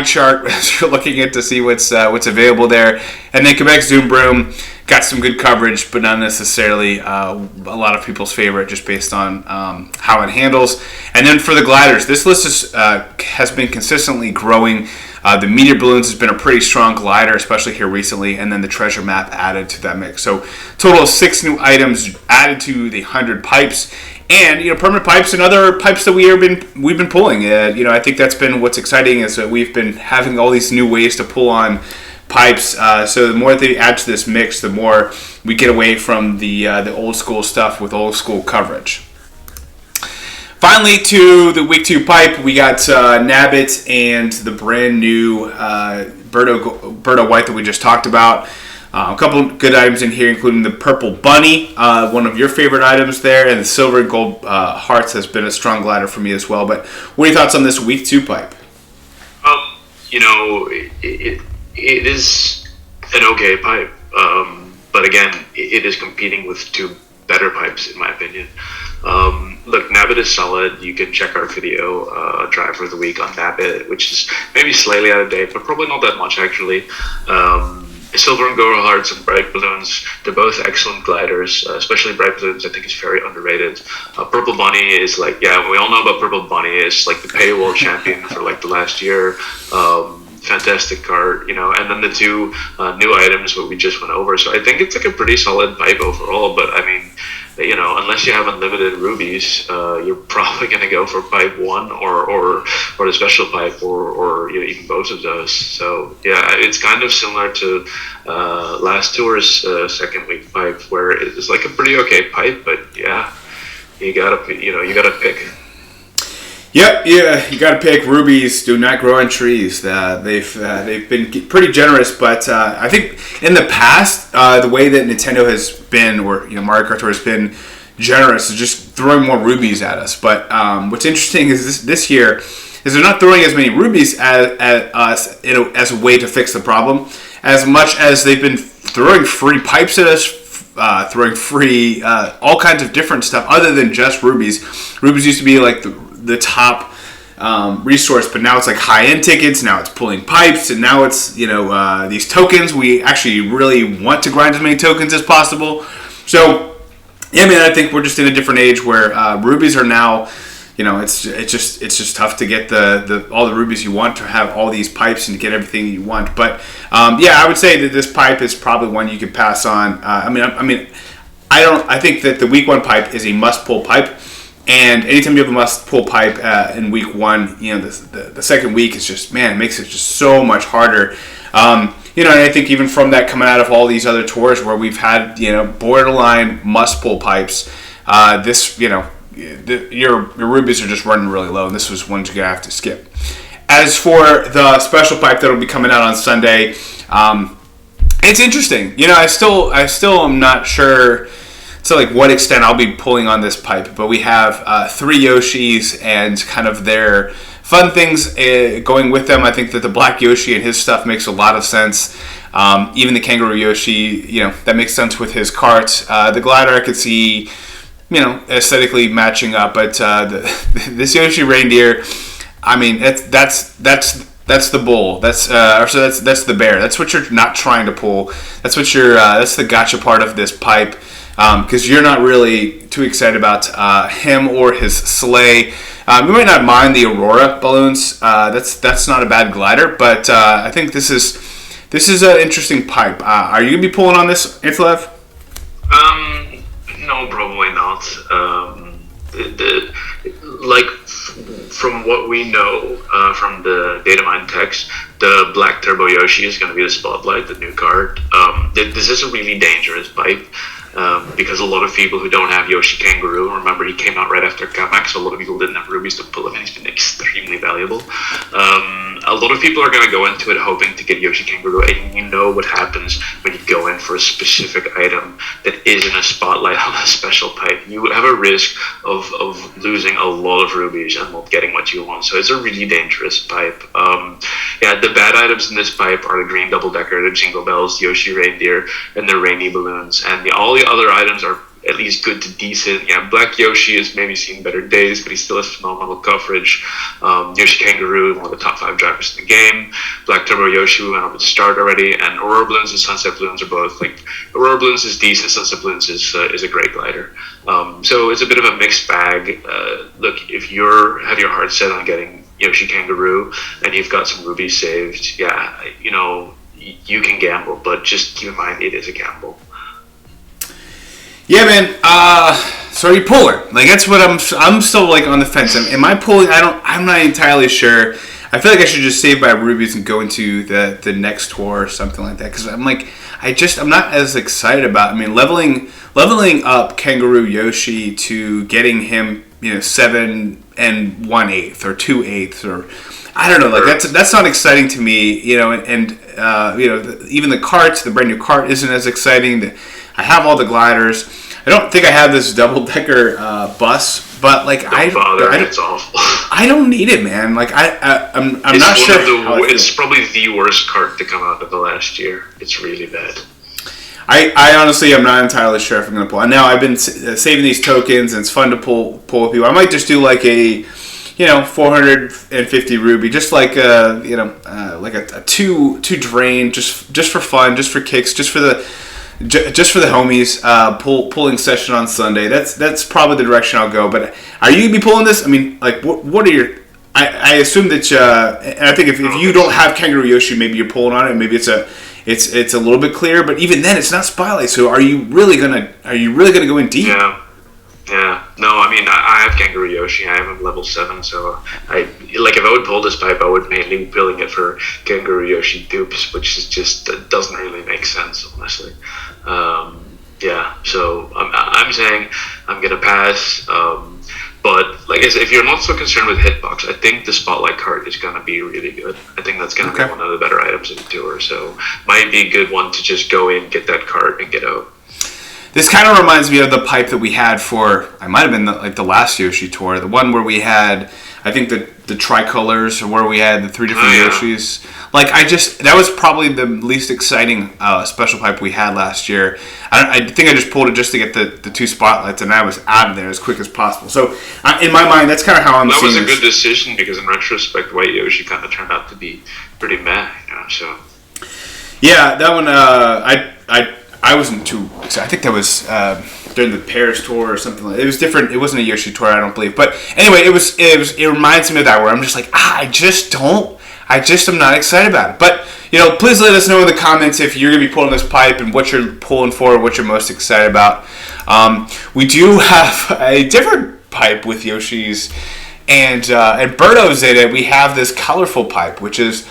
chart as you're looking at to see what's available there. And then Quebec's Zoom Broom got some good coverage, but not necessarily a lot of people's favorite just based on how it handles. And then for the gliders, this list has been consistently growing. The Meteor Balloons has been a pretty strong glider, especially here recently, and then the Treasure Map added to that mix. So total of 6 new items added to the 100 pipes. And permanent pipes and other pipes that we've been pulling. I think that's been what's exciting is that we've been having all these new ways to pull on pipes. So the more they add to this mix, the more we get away from the old school stuff with old school coverage. Finally, to the week 2 pipe, we got Nabbit and the brand new Birdo White that we just talked about. A couple good items in here, including the purple bunny, one of your favorite items there, and the silver and gold hearts has been a strong glider for me as well. But what are your thoughts on this week 2 pipe? It is an okay pipe, but again, it is competing with 2 better pipes in my opinion. Look, Nabbit is solid. You can check our video, Driver of the Week on Nabbit, which is maybe slightly out of date, but probably not that much actually. Silver and Gold Hearts and Bright Balloons, they're both excellent gliders, especially Bright Balloons I think is very underrated. Purple Bunny is we all know about Purple Bunny. It's like the paywall champion for like the last year. Fantastic card, and then the 2 new items what we just went over. So I think it's like a pretty solid pipe overall, but I mean, unless you have unlimited rubies, you're probably going to go for pipe 1 or the special pipe or even both of those. So yeah, it's kind of similar to last tour's second week pipe, where it's like a pretty okay pipe, but yeah, you gotta pick. Yep, yeah, you got to pick. Rubies do not grow on trees. They've been pretty generous, but I think in the past, the way that Nintendo has been, or Mario Kart Tour has been generous, is just throwing more rubies at us. But what's interesting is this year is they're not throwing as many rubies at us as a way to fix the problem, as much as they've been throwing free pipes at us. Throwing free all kinds of different stuff other than just rubies. Rubies used to be like the top resource, but now it's like high-end tickets. Now it's pulling pipes, and now it's these tokens. We actually really want to grind as many tokens as possible. So yeah, man, I think we're just in a different age where rubies are now. It's just tough to get all the rubies you want, to have all these pipes and to get everything you want. But I would say that this pipe is probably one you could pass on. I think that the week 1 pipe is a must pull pipe, and anytime you have a must pull pipe in week 1, the second week is just, man, it makes it just so much harder. And I think even from that, coming out of all these other tours where we've had borderline must pull pipes, your rubies are just running really low, and this was one you're gonna have to skip. As for the special pipe that'll be coming out on Sunday, it's interesting. I still am not sure to like what extent I'll be pulling on this pipe, but we have 3 Yoshis and kind of their fun things going with them. I think that the Black Yoshi and his stuff makes a lot of sense. Even the Kangaroo Yoshi, that makes sense with his Kart. The glider I could see, aesthetically matching up, but this Yoshi reindeer, I mean, that's the bull. That's the bear. That's what you're not trying to pull. That's what that's the gotcha part of this pipe, because you're not really too excited about him or his sleigh. You might not mind the Aurora balloons. That's not a bad glider, but I think this is an interesting pipe. Are you gonna be pulling on this, Anthlev? No, probably not. From what we know from the Datamine text, the Black Turbo Yoshi is going to be the spotlight, the new card. This is a really dangerous pipe. Because a lot of people who don't have Yoshi Kangaroo, remember he came out right after Kamek, so a lot of people didn't have rubies to pull him, and he's been extremely valuable. A lot of people are going to go into it hoping to get Yoshi Kangaroo, and you know what happens when you go in for a specific item that isn't a spotlight on a special pipe. You have a risk of losing a lot of rubies and not getting what you want, so it's a really dangerous pipe. The bad items in this pipe are the green double-decker, the Jingle Bells, Yoshi Reindeer, and the Rainy Balloons, and all the other items are at least good to decent. Black Yoshi has maybe seen better days, but he still has phenomenal coverage. Yoshi Kangaroo, one of the top 5 drivers in the game. Black Turbo Yoshi, we went up at the start already, and Aurora Balloons and Sunset Balloons are both Aurora Balloons is decent, Sunset Balloons is a great glider. So it's a bit of a mixed bag. Look, if you have your heart set on getting Yoshi Kangaroo and you've got some rubies saved, you can gamble, but just keep in mind it is a gamble. Yeah, man. So are you pulling? That's what I'm still on the fence. Am I pulling? I'm not entirely sure. I feel like I should just save my rubies and go into the next tour or something like that. Because I'm not as excited about. Leveling up Kangaroo Yoshi to getting him 7 1/8 or 2/8 or I don't know, like that's not exciting to me, you know, and you know, even the Karts, the brand new Kart isn't as exciting. I have all the gliders. I don't think I have this double decker bus, but like it's awful. I don't need it, man. Like I'm not sure. It's probably the worst Kart to come out of the last year. It's really bad. I honestly am not entirely sure if I'm going to pull. Now I've been saving these tokens, and it's fun to pull with people. I might just do like a, you know, 450 ruby, just like you know, like a two drain, just for fun, just for kicks, just for the homies. Pulling session on Sunday. That's probably the direction I'll go. But are you gonna be pulling this? I mean, like what are your? I assume that and I think if you don't have Kangaroo Yoshi, maybe you're pulling on it. Maybe it's a little bit clear, but even then, it's not Spotlight. So are you really gonna go in deep? Yeah. No, I mean, I have Kangaroo Yoshi. I am level 7, so if I would pull this pipe, I would mainly be pulling it for Kangaroo Yoshi dupes, which is just doesn't really make sense, honestly. Yeah, so I'm saying I'm gonna pass. But like I said, if you're not so concerned with hitbox, I think the Spotlight card is gonna be really good. I think that's gonna be one of the better items in the tour. So might be a good one to just go in, get that card, and get out. This kind of reminds me of the pipe that we had for, I might have been the last Yoshi tour, the one where we had, I think the tricolors, or where we had the 3 different Yoshis. Like that was probably the least exciting special pipe we had last year. I think I just pulled it just to get the 2 spotlights, and I was out of there as quick as possible. So in my mind, that's kind of how I'm seeing That was a good decision, because in retrospect, White Yoshi kind of turned out to be pretty meh, you know, so. Yeah, that one, I wasn't too excited. I think that was during the Paris tour or something like that. It was different. It wasn't a Yoshi tour, I don't believe. But anyway, it reminds me of that, where I'm just like, I just am not excited about it. But, you know, please let us know in the comments if you're going to be pulling this pipe and what you're pulling for, what you're most excited about. We do have a different pipe with Yoshi's and Birdo's in it. We have this colorful pipe, which is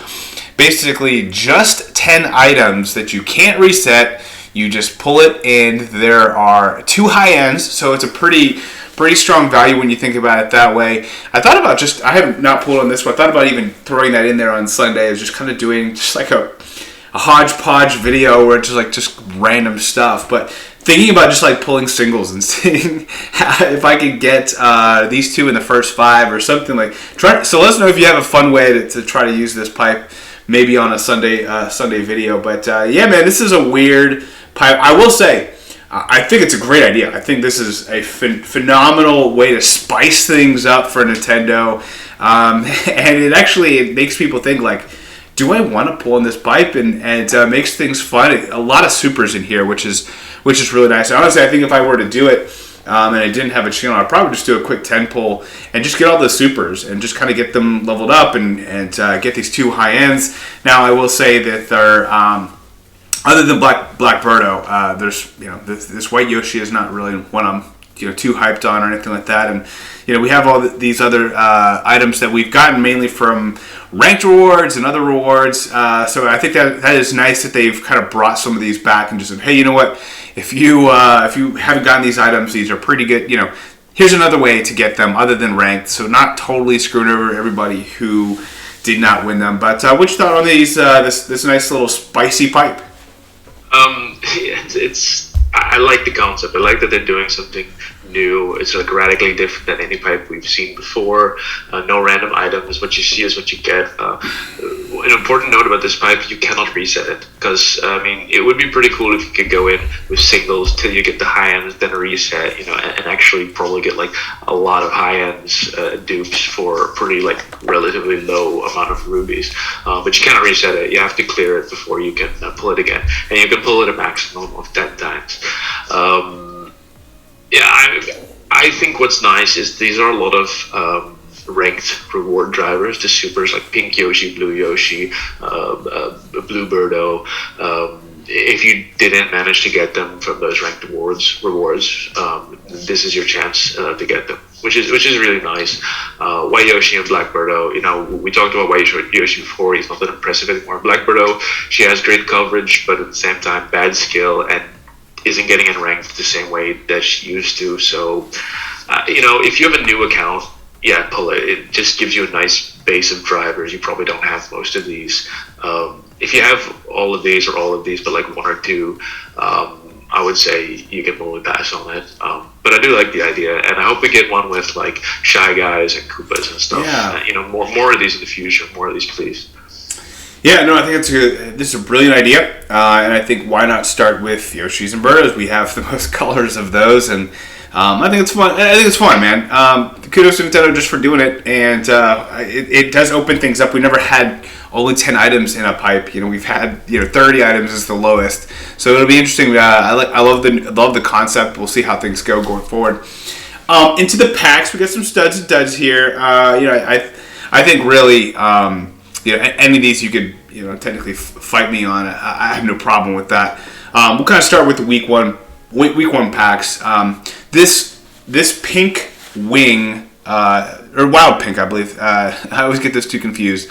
basically just 10 items that you can't reset. You just pull it in. There are 2 high ends, so it's a pretty strong value when you think about it that way. I thought about I have not pulled on this one. I thought about even throwing that in there on Sunday as just kind of doing just like a hodgepodge video where it's just random stuff. But thinking about just like pulling singles and seeing if I could get these 2 in the first 5 or something like. So let us know if you have a fun way to try to use this pipe, maybe on a Sunday video. But yeah, man, this is a weird pipe. I will say, I think it's a great idea. I think this is a phenomenal way to spice things up for Nintendo, and it makes people think, like, do I want to pull in this pipe? And makes things fun. A lot of supers in here, which is really nice. Honestly, I think if I were to do it, and I didn't have a channel, I'd probably just do a quick 10 pull and just get all the supers and just kind of get them leveled up and get these 2 high ends. Now, I will say that they're other than Black Birdo, there's, you know, this White Yoshi is not really one I'm, you know, too hyped on or anything like that. And, you know, we have all these other items that we've gotten mainly from ranked rewards and other rewards. So I think that is nice that they've kind of brought some of these back and just said, hey, you know what? If you haven't gotten these items, these are pretty good. You know, here's another way to get them other than ranked. So not totally screwing over everybody who did not win them. But what you thought on these? This nice little spicy pipe. I like the concept. I like that they're doing something new. It's like radically different than any pipe we've seen before. No random items. What you see is what you get. An important note about this pipe: you cannot reset it, because I mean, it would be pretty cool if you could go in with singles till you get the high ends, then reset, you know, and actually probably get like a lot of high ends dupes for pretty like relatively low amount of rubies. But you cannot reset it. You have to clear it before you can pull it again, and you can pull it a maximum of 10 times. I think what's nice is these are a lot of ranked reward drivers. The supers like Pink Yoshi, Blue Yoshi, Blue Birdo. If you didn't manage to get them from those ranked rewards, this is your chance to get them, which is really nice. White Yoshi and Black Birdo, you know, we talked about White Yoshi before. He's not that impressive anymore. Black Birdo, she has great coverage, but at the same time, bad skill and isn't getting in ranked the same way that she used to. So, you know, if you have a new account, pull it. It just gives you a nice base of drivers. You probably don't have most of these. If you have all of these or all of these, but like one or two, I would say you can probably pass on it. But I do like the idea, and I hope we get one with like Shy Guys and Koopas and stuff. Yeah. More of these in the future. More of these, please. Yeah, no, I think this is a brilliant idea, and I think why not start with Yoshi's and Birdos? We have the most colors of those, and I think it's fun. I think it's fun, man. Kudos to Nintendo just for doing it, and it does open things up. We never had only 10 items in a pipe. We've had 30 items is the lowest, so it'll be interesting. I love the concept. We'll see how things go going forward. Into the packs, we got some studs and duds here. I think really. Any of these you could, technically fight me on. I have no problem with that. We'll kind of start with the week one packs. This pink wing, or wild pink, I believe. I always get those two confused.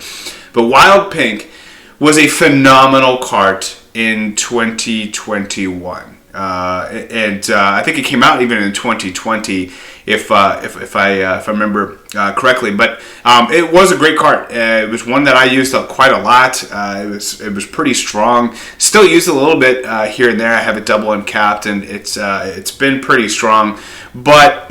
But wild pink was a phenomenal cart in 2021. And I think it came out even in 2020, if I remember correctly. But it was a great cart. It was one that I used quite a lot. It was pretty strong. Still use it a little bit here and there. I have it double uncapped, and it's been pretty strong. But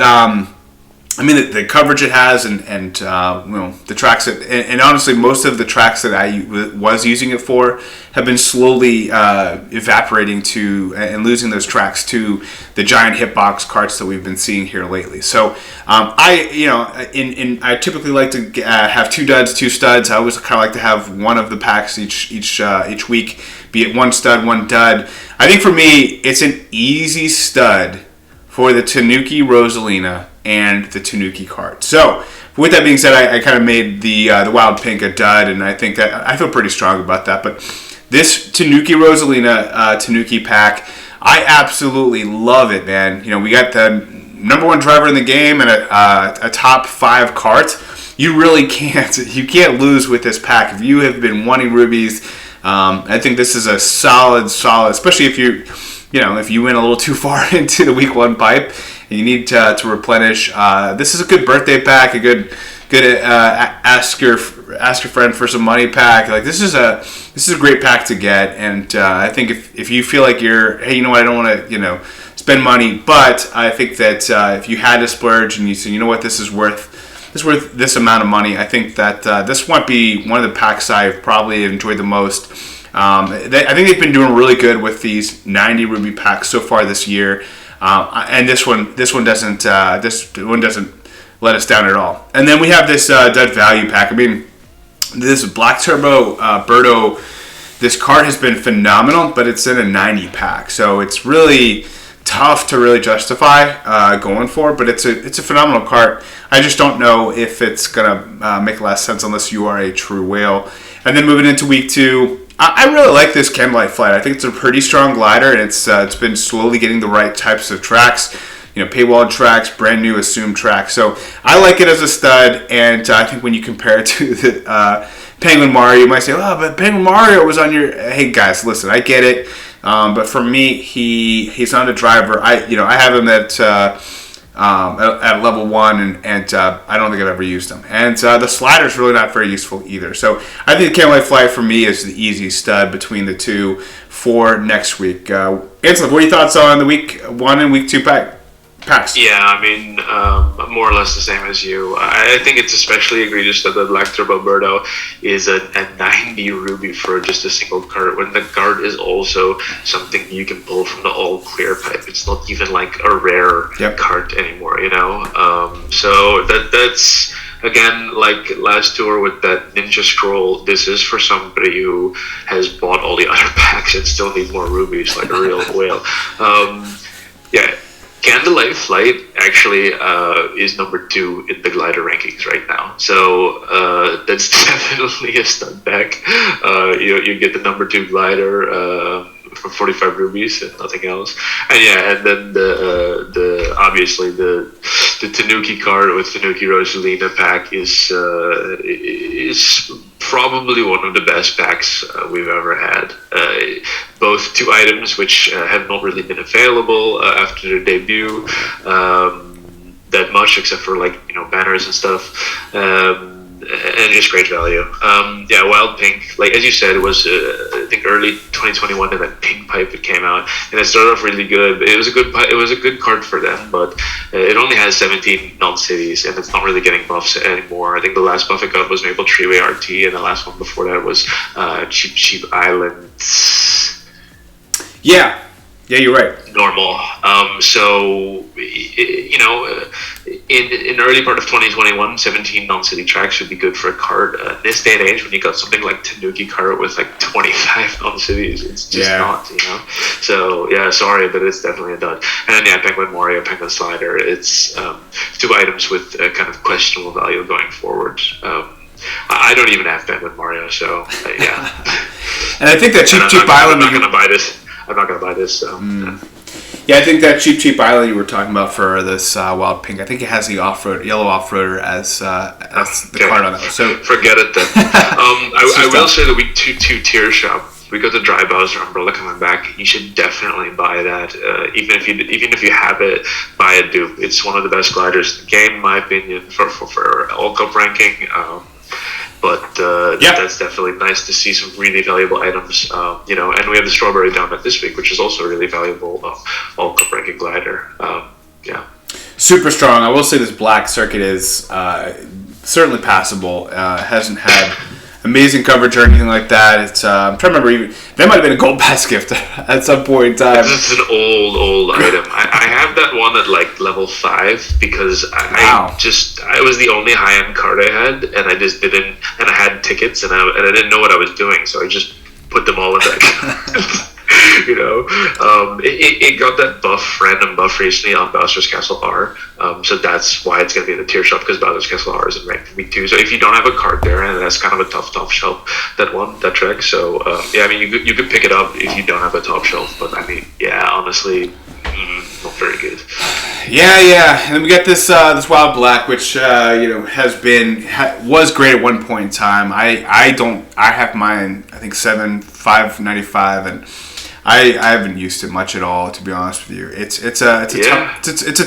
the coverage it has, and the tracks and honestly, most of the tracks that I was using it for have been slowly evaporating to and losing those tracks to the giant hitbox carts that we've been seeing here lately. So I typically like to have 2 duds, 2 studs. I always kind of like to have one of the packs each week, be it 1 stud, 1 dud. I think for me, it's an easy stud for the Tanuki Rosalina and the Tanuki Kart. So, with that being said, I kind of made the Wild Pink a dud, and I think that I feel pretty strong about that. But this Tanuki Rosalina Tanuki pack, I absolutely love it, man. We got the number 1 driver in the game and a top 5 cart. You really can't lose with this pack. If you have been wanting rubies, I think this is a solid, especially if you went a little too far into the week 1 pipe and you need to replenish. This is a good birthday pack, a good ask your friend for some money pack. Like this is a great pack to get, and I think if you feel like I don't want to spend money, but I think that if you had to splurge and you said, this is worth this amount of money, I think that this might be one of the packs I've probably enjoyed the most. I think they've been doing really good with these 90 ruby packs so far this year, and this one doesn't let us down at all. And then we have this dud value pack. I mean, this Black Turbo Birdo, this card has been phenomenal, but it's in a 90 pack, so it's really tough to really justify going for, but it's a phenomenal cart. I just don't know if it's gonna make a lot of sense unless you are a true whale. And then moving into week 2, I really like this Candlelight Flight. I think it's a pretty strong glider, and it's been slowly getting the right types of tracks, paywall tracks, brand new assumed tracks. So I like it as a stud, and I think when you compare it to the Penguin Mario, you might say, "Oh, but Penguin Mario was on your." Hey guys, listen, I get it, but for me, he's not a driver. I have him at level 1, and I don't think I've ever used them. And the slider's really not very useful either. So I think Candlelight Flight for me is the easy stud between the two for next week. Anselm, what are your thoughts on the week 1 and week 2 packs? Yeah, I mean, more or less the same as you. I think it's especially egregious that the Black Turbo Birdo is a 90 ruby for just a single card, when the card is also something you can pull from the all clear pipe. It's not even like a rare card anymore, So that's, again, like last tour with that Ninja Scroll, this is for somebody who has bought all the other packs and still need more rubies, like a real whale. Candlelight Flight actually is number 2 in the glider rankings right now, so that's definitely a stud pack. You get the number 2 glider for 45 rubies and nothing else, and then the obviously the Tanuki card with Tanuki Rosalina pack is probably one of the best packs we've ever had. Both 2 items which have not really been available after their debut. That get much except for like banners and stuff. And just great value. Wild Pink, like as you said, it was I think early 2021 and that pink pipe it came out, and it started off really good. It was a good card for them, but it only has 17 non-cities, and it's not really getting buffs anymore. I think the last buff it got was Maple Treeway RT, and the last one before that was Cheap Island. Yeah, you're right. Normal. In the early part of 2021, 17 non-city tracks would be good for a card. In this day and age, when you got something like Tanuki Kart with like 25 non-cities, it's just not, So yeah, sorry, but it's definitely a dud. And then Penguin Mario, Penguin Slider. It's two items with kind of questionable value going forward. I don't even have Penguin Mario, so yeah. And I think that Cheap Island. I'm not gonna buy this. I'm not gonna buy this. So. Yeah, I think that Cheap Island you were talking about for this Wild Pink, I think it has the yellow off-roader as the card on it. So forget it then. I will say that we two-tier shop. We got the Dry Bowser umbrella coming back. You should definitely buy that. Even if you have it, buy a dupe. It's one of the best gliders in the game, in my opinion, for all cup ranking. But that's definitely nice to see some really valuable items, and we have the Strawberry Donut this week, which is also a really valuable all cup ranking glider. Super strong. I will say this black circuit is certainly passable. Hasn't had amazing coverage or anything like that. It's I'm trying to remember, even that might have been a gold pass gift at some point in time. This is an old item. I have that one at like level 5 because I was the only high end card I had, and I just didn't, and I had tickets, and I didn't know what I was doing, so I just put them all in that. It got that random buff recently on Bowser's Castle R, so that's why it's going to be in the tier shop, because Bowser's Castle R is in rank week 2. So if you don't have a card there, and that's kind of a tough shelf, that track. So you could pick it up if you don't have a top shelf, but honestly, not very good. Yeah, and then we got this Wild Black, which was great at one point in time. I have mine, I think 595, and I haven't used it much at all, to be honest with you. It's a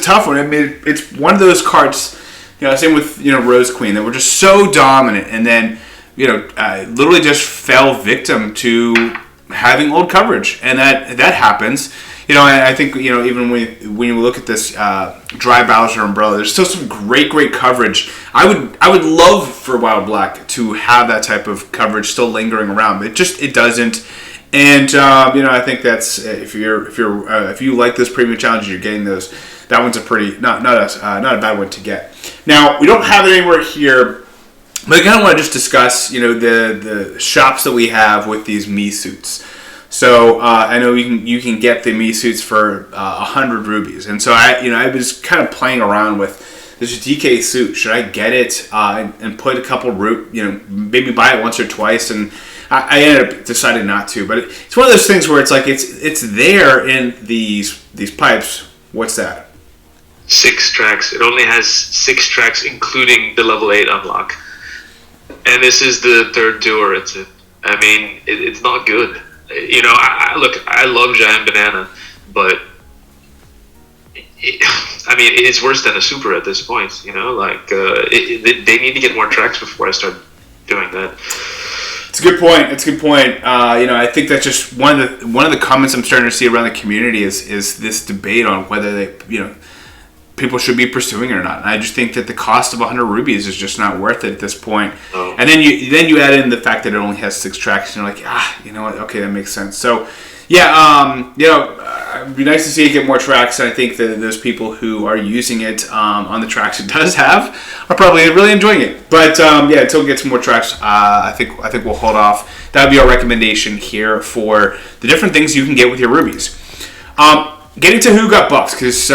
tough one. I mean, it's one of those cards, same with Rose Queen, that were just so dominant, and then literally just fell victim to having old coverage, and that happens. I think even when you look at this Dry Bowser umbrella, there's still some great coverage. I would love for Wild Black to have that type of coverage still lingering around, but it doesn't. And I think that's if you like this premium challenge, you're getting those. That one's a pretty not a bad one to get. Now we don't have it anywhere here, but I kind of want to just discuss the shops that we have with these Mii suits. So I know you can get the Mii suits for 100 rubies, and so I was kind of playing around with this DK suit. Should I get it and put a couple maybe buy it once or twice? And I ended up deciding not to. But it's one of those things where it's like it's there in these pipes. What's that? 6 tracks. It only has 6 tracks, including the level 8 unlock. And this is the third tour. It's not good. I love Giant Banana, but it's worse than a super at this point. They need to get more tracks before I start doing that. It's a good point. I think that's just one of the comments I'm starting to see around the community is this debate on whether people should be pursuing it or not. And I just think that the cost of 100 rubies is just not worth it at this point. Oh. And then you add in the fact that it only has 6 tracks, and you're like, you know what? Okay, that makes sense. So, it'd be nice to see it get more tracks. And I think that those people who are using it on the tracks it does have are probably really enjoying it. But until it gets more tracks, I think we'll hold off. That would be our recommendation here for the different things you can get with your rubies. Getting to who got buffs, because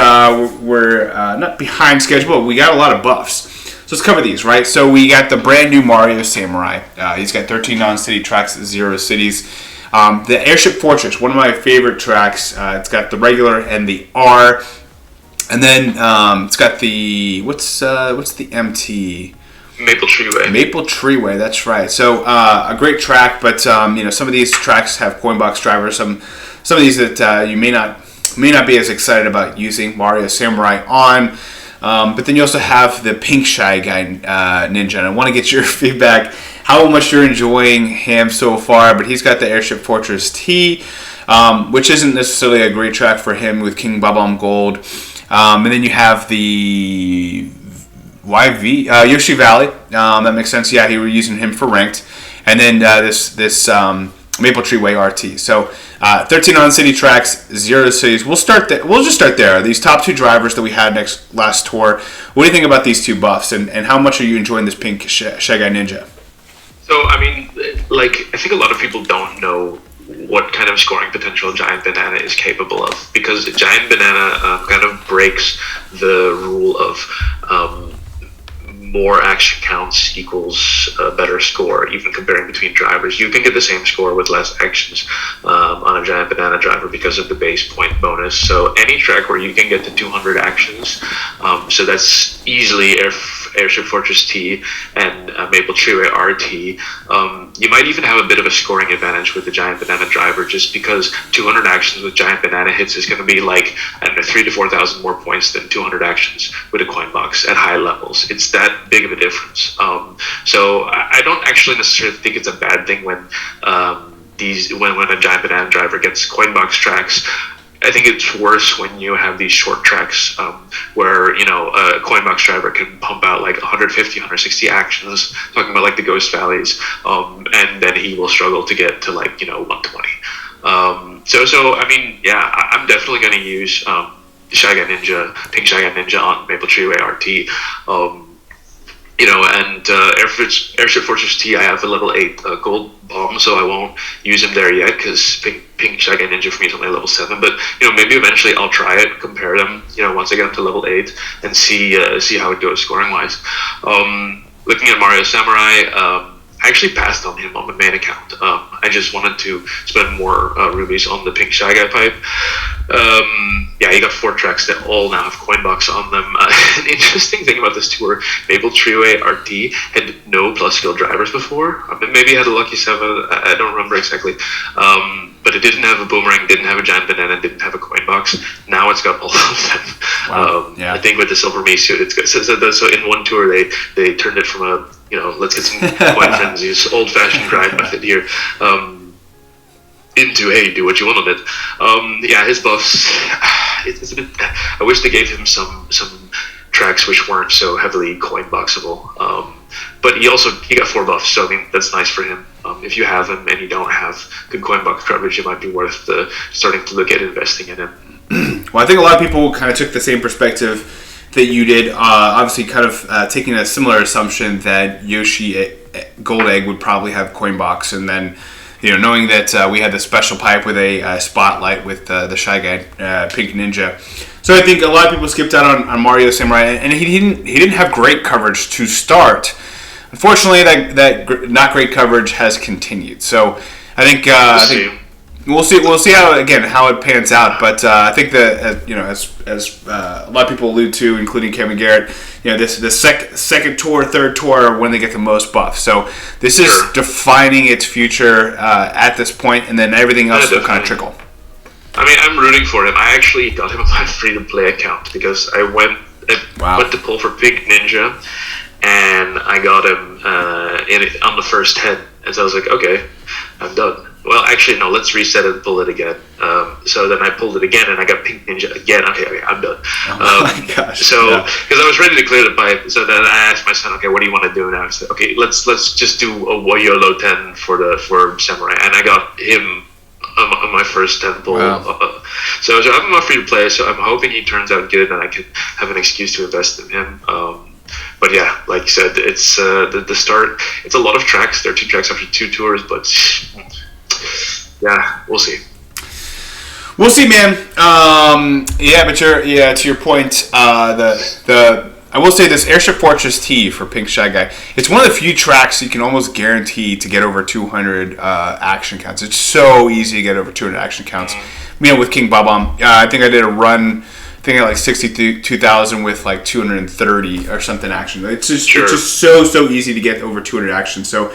we're not behind schedule, but we got a lot of buffs. So let's cover these, right? So we got the brand new Mario Samurai. He's got 13 non-city tracks, 0 cities. The Airship Fortress, one of my favorite tracks. It's got the regular and the R, and then it's got the what's the MT? Maple Treeway, that's right. So a great track, but some of these tracks have coin box drivers. Some of these that you may not be as excited about using Mario Samurai on. But then you also have the Pink Shy Guy Ninja, and I want to get your feedback, how much you're enjoying him so far. But he's got the Airship Fortress T, which isn't necessarily a great track for him with King Bob-omb Gold. And then you have the Yoshi Valley. That makes sense. Yeah, he were using him for ranked. And then this Maple Tree Way RT. So 13 on city tracks, 0 cities. We'll just start there. These top 2 drivers that we had last tour. What do you think about these 2 buffs, and how much are you enjoying this Pink Shy Guy Ninja? So, I mean, I think a lot of people don't know what kind of scoring potential Giant Banana is capable of, because Giant Banana kind of breaks the rule of more action counts equals a better score, even comparing between drivers. You can get the same score with less actions on a Giant Banana driver because of the base point bonus. So any track where you can get to 200 actions, so that's easily Airship Fortress T and Maple Treeway RT. You might even have a bit of a scoring advantage with the Giant Banana driver, just because 200 actions with Giant Banana hits is going to be like, I don't know, 3,000 to 4,000 more points than 200 actions with a coin box at high levels. It's that big of a difference. So I don't actually necessarily think it's a bad thing when when a Giant Banana driver gets coin box tracks. I think it's worse when you have these short tracks where, a coin box driver can pump out like 150, 160 actions, talking about like the Ghost Valleys, and then he will struggle to get to 120. So I mean, yeah, I'm definitely going to use Shy Guy Ninja, Pink Shy Guy Ninja on Maple Treeway RT. And Airship Fortress T, I have a level 8 gold bomb, so I won't use him there yet, because Pink Shy Guy Ninja for me is only level 7. But maybe eventually I'll try it, compare them, once I get up to level 8, and see how it goes scoring wise. Looking at Mario Samurai, I actually passed on him on my main account. I just wanted to spend more rubies on the Pink Shy Guy pipe. Yeah, he got 4 tracks that all now have Coinbox on them. An interesting thing about this tour, Maple Treeway RT had no plus skill drivers before. Maybe it had a Lucky 7, I don't remember exactly. But it didn't have a Boomerang, didn't have a Giant Banana, didn't have a Coinbox. Now it's got all of them. Wow. Yeah. I think with the Silver Mii suit, it's good. So in one tour, they turned it from a, let's get some coin frenzies, old-fashioned grind method here, into, hey, do what you want on it. Yeah, his buffs, it's a bit, I wish they gave him some tracks which weren't so heavily coin boxable. But he got 4 buffs, so I mean, that's nice for him. If you have him and you don't have good coin box coverage, it might be worth starting to look at investing in him. Well, I think a lot of people kind of took the same perspective that you did, obviously kind of taking a similar assumption that Yoshi Gold Egg would probably have Coinbox, and then knowing that we had the special pipe with a spotlight with the Shy Guy Pink Ninja. So I think a lot of people skipped out on Mario Samurai, and he didn't have great coverage to start. Unfortunately, that not great coverage has continued. So I think we'll see how it pans out. But I think that as a lot of people allude to, including Kevin Garrett, this second tour, third tour are when they get the most buff. So this is defining its future at this point, and then everything else will kind of trickle. I mean, I'm rooting for him. I actually got him on my free-to-play account because I went to pull for Pink Ninja, and I got him on the first 10. And so I was like, okay, I'm done. Well, actually, no, let's reset it and pull it again. So then I pulled it again, and I got Pink Ninja again. Okay, I'm done. Oh my gosh. So, because I was ready to clear the pipe, so then I asked my son, okay, what do you want to do now? I said, okay, let's just do a YOLO 10 for Samurai. And I got him on my first 10 pull. Wow. So I'm not free to play, so I'm hoping he turns out good, and I can have an excuse to invest in him. But yeah, like you said, it's the start. It's a lot of tracks. There are 2 tracks after 2 tours, but yeah, we'll see. We'll see, man. But to your point, I will say this Airship Fortress T for Pink Shy Guy. It's one of the few tracks you can almost guarantee to get over 200 action counts. It's so easy to get over 200 action counts. With King Bob-omb, I think I did a run. I think at like 62,000 with like 230 or something action. It's just so easy to get over 200 actions. So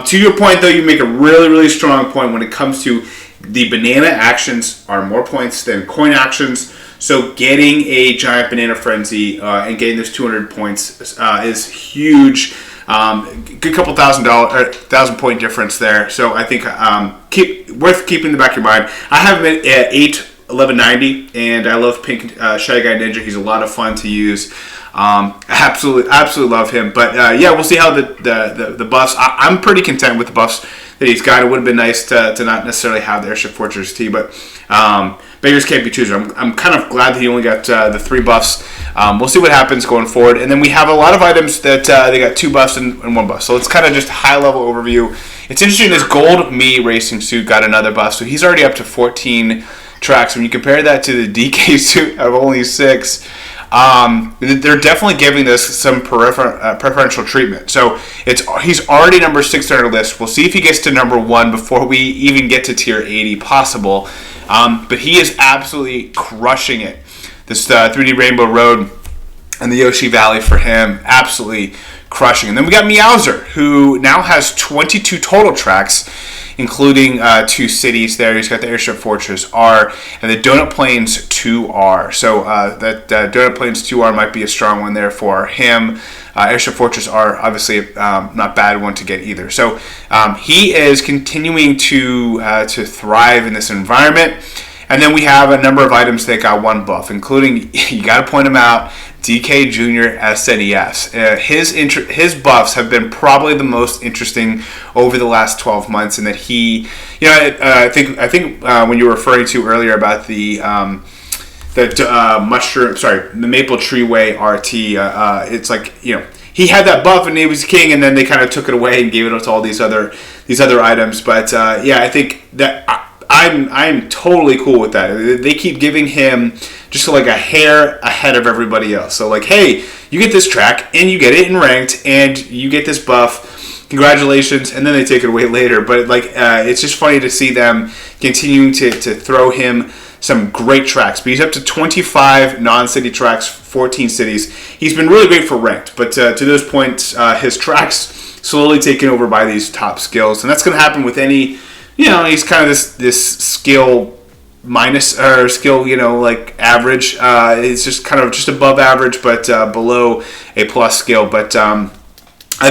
to your point though, you make a really, really strong point when it comes to the banana actions are more points than coin actions. So getting a giant Banana Frenzy and getting those 200 points is huge. Good couple $1,000 point difference there. So I think worth keeping in the back of your mind. I have him at 8/1190, and I love Pink Shy Guy Ninja. He's a lot of fun to use. Absolutely love him. But yeah, we'll see how the buffs. I'm pretty content with the buffs that he's got. It would have been nice to not necessarily have the Airship Fortress T, but beggars can't be choosers. I'm kind of glad that he only got the 3 buffs. We'll see what happens going forward. And then we have a lot of items that they got 2 buffs and 1 buff. So it's kind of just a high-level overview. It's interesting, this Gold Mii racing suit got another buff, so he's already up to 14 tracks. When you compare that to the DK suit of only 6, they're definitely giving this some preferential treatment. So he's already number 6 on our list. We'll see if he gets to number 1 before we even get to tier 80 possible. But he is absolutely crushing it. This 3D Rainbow Road and the Yoshi Valley for him, absolutely crushing. And then we got Meowser, who now has 22 total tracks, including 2 cities there. He's got the Airship Fortress R and the Donut Plains 2R. So that Donut Plains 2R might be a strong one there for him. Airship Fortress R, obviously not bad one to get either. So he is continuing to thrive in this environment. And then we have a number of items that got 1 buff, including, you got to point them out, DK Jr. SNES. His buffs have been probably the most interesting over the last 12 months, in that he, I think when you were referring to earlier about the Maple Treeway RT, it's like, he had that buff and he was king, and then they kind of took it away and gave it to all these other items. But I think that I'm totally cool with that. They keep giving him just like a hair ahead of everybody else. So like, hey, you get this track and you get it in ranked and you get this buff. Congratulations, and then they take it away later. But it's just funny to see them continuing to throw him some great tracks. But he's up to 25 non-city tracks, 14 cities. He's been really great for ranked, but to those points, his tracks slowly taken over by these top skills, and that's going to happen with any. He's kind of this skill minus, or skill, like average. It's just kind of just above average, but below a plus skill. But I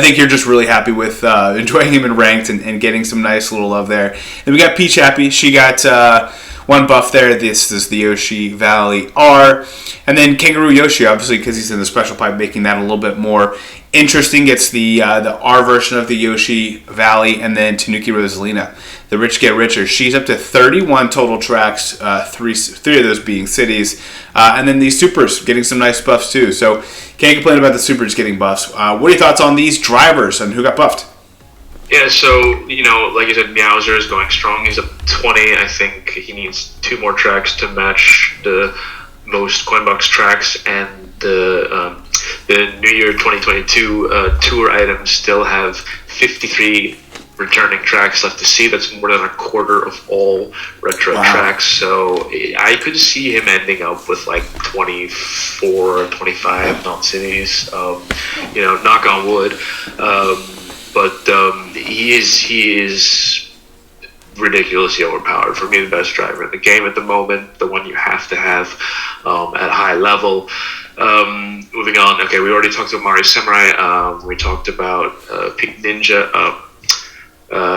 think you're just really happy with enjoying him in ranked and getting some nice little love there. Then we got Peach Happy. She got 1 buff there. This is the Yoshi Valley R. And then Kangaroo Yoshi, obviously, because he's in the special pipe, making that a little bit more interesting. Gets the R version of the Yoshi Valley. And then Tanuki Rosalina, the Rich Get Richer. She's up to 31 total tracks, 3 of those being cities. And then these supers getting some nice buffs too. So can't complain about the supers getting buffs. What are your thoughts on these drivers and who got buffed? Yeah, so, like you said, Meowser is going strong. He's up 20. I think he needs 2 more tracks to match the most Coinbox tracks, and the New Year 2022 tour items still have 53 returning tracks left to see. That's more than a quarter of all retro tracks. So I could see him ending up with like 24 or 25 non-cities, knock on wood. But he is ridiculously overpowered. For me, the best driver in the game at the moment, the one you have to have at high level. Moving on, okay, we already talked about Mario Samurai. We talked about Pink Ninja.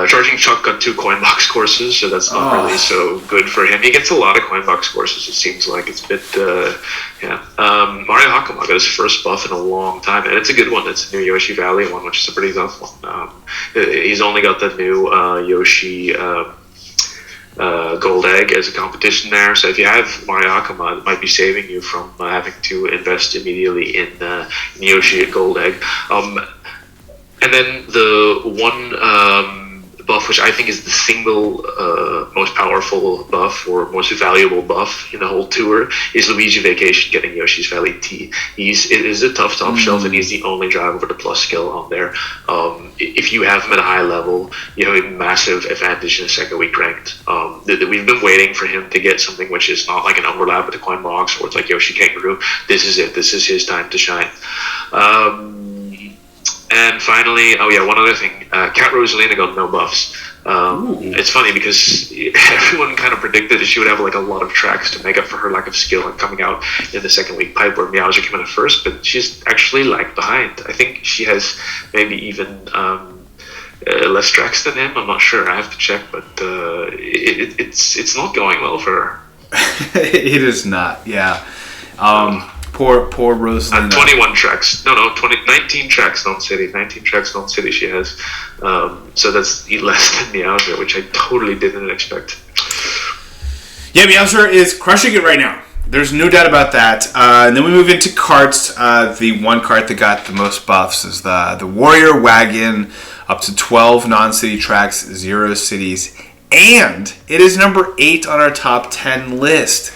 Charging Chuck got 2 Coinbox courses, so that's not really so good for him. He gets a lot of Coinbox courses, it seems like. It's a bit, Mario Hakama got his first buff in a long time, and it's a good one. It's a new Yoshi Valley one, which is a pretty tough one. He's only got the new Yoshi Gold Egg as a competition there, so if you have Mario Hakama, it might be saving you from having to invest immediately in Yoshi Gold Egg. And then the one buff, which I think is the single most powerful buff or most valuable buff in the whole tour, is Luigi Vacation getting Yoshi's Valley T. It is a tough top shelf, and he's the only driver with a plus skill on there. If you have him at a high level, you have a massive advantage in the second week ranked. We've been waiting for him to get something which is not like an overlap with the coin box, or it's like Yoshi Kangaroo. This is it. This is his time to shine. And finally, one other thing. Cat Rosalina got no buffs. It's funny because everyone kind of predicted that she would have like a lot of tracks to make up for her lack of skill and coming out in the second week pipe where Meowser came in at first, but she's actually lagged behind. I think she has maybe even less tracks than him. I'm not sure. I have to check, but it's not going well for her. It is not. Yeah. Poor Rosalina. 21 tracks. No, 19 tracks non-city. 19 tracks non-city she has. So that's less than Meowser, which I totally didn't expect. Yeah, Meowser is crushing it right now. There's no doubt about that. And then we move into Karts. The one cart that got the most buffs is the Warrior Wagon, up to 12 non-city tracks, 0 cities. And it is number 8 on our top 10 list.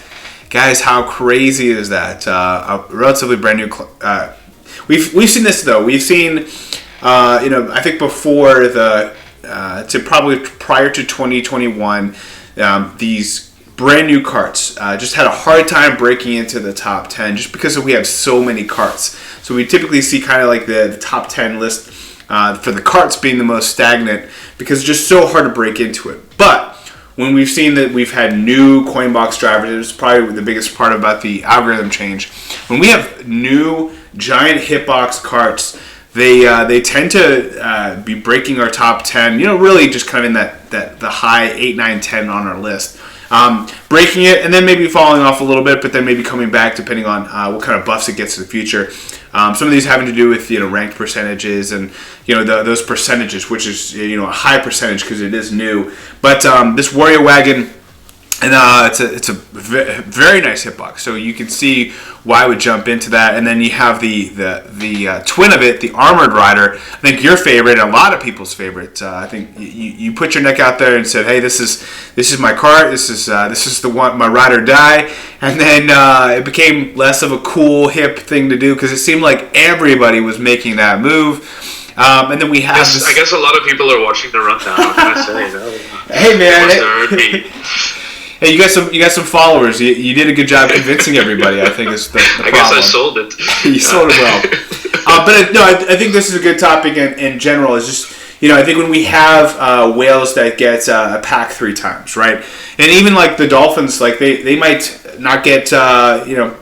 Guys, how crazy is that? A relatively brand new. We've seen this though. We've seen, I think before probably prior to 2021, these brand new carts just had a hard time breaking into the top 10 just because we have so many carts. So we typically see kind of like the top 10 list for the carts being the most stagnant because it's just so hard to break into it. But when we've seen that we've had new coin box drivers, it's probably the biggest part about the algorithm change. When we have new giant hitbox carts, they tend to be breaking our top 10. Really just kind of in that the high 8, 9, 10 on our list. Breaking it and then maybe falling off a little bit, but then maybe coming back depending on what kind of buffs it gets in the future. Some of these having to do with ranked percentages and those percentages, which is a high percentage because it is new. But this Warrior Wagon, and it's a very nice hitbox, so you can see why I would jump into that. And then you have the twin of it, the Armored Rider. I think your favorite, and a lot of people's favorite. I think you put your neck out there and said, "Hey, this is my cart. This is the one, my ride or die." And then it became less of a cool hip thing to do because it seemed like everybody was making that move. And then we have. I guess a lot of people are watching the rundown. What can I say? Hey man. Hey, you got some followers. You did a good job convincing everybody. I think is the problem. I guess I sold it. You sold it well. But I think this is a good topic in general. Is just I think when we have whales that get a pack 3 times, right? And even like the dolphins, like they might not get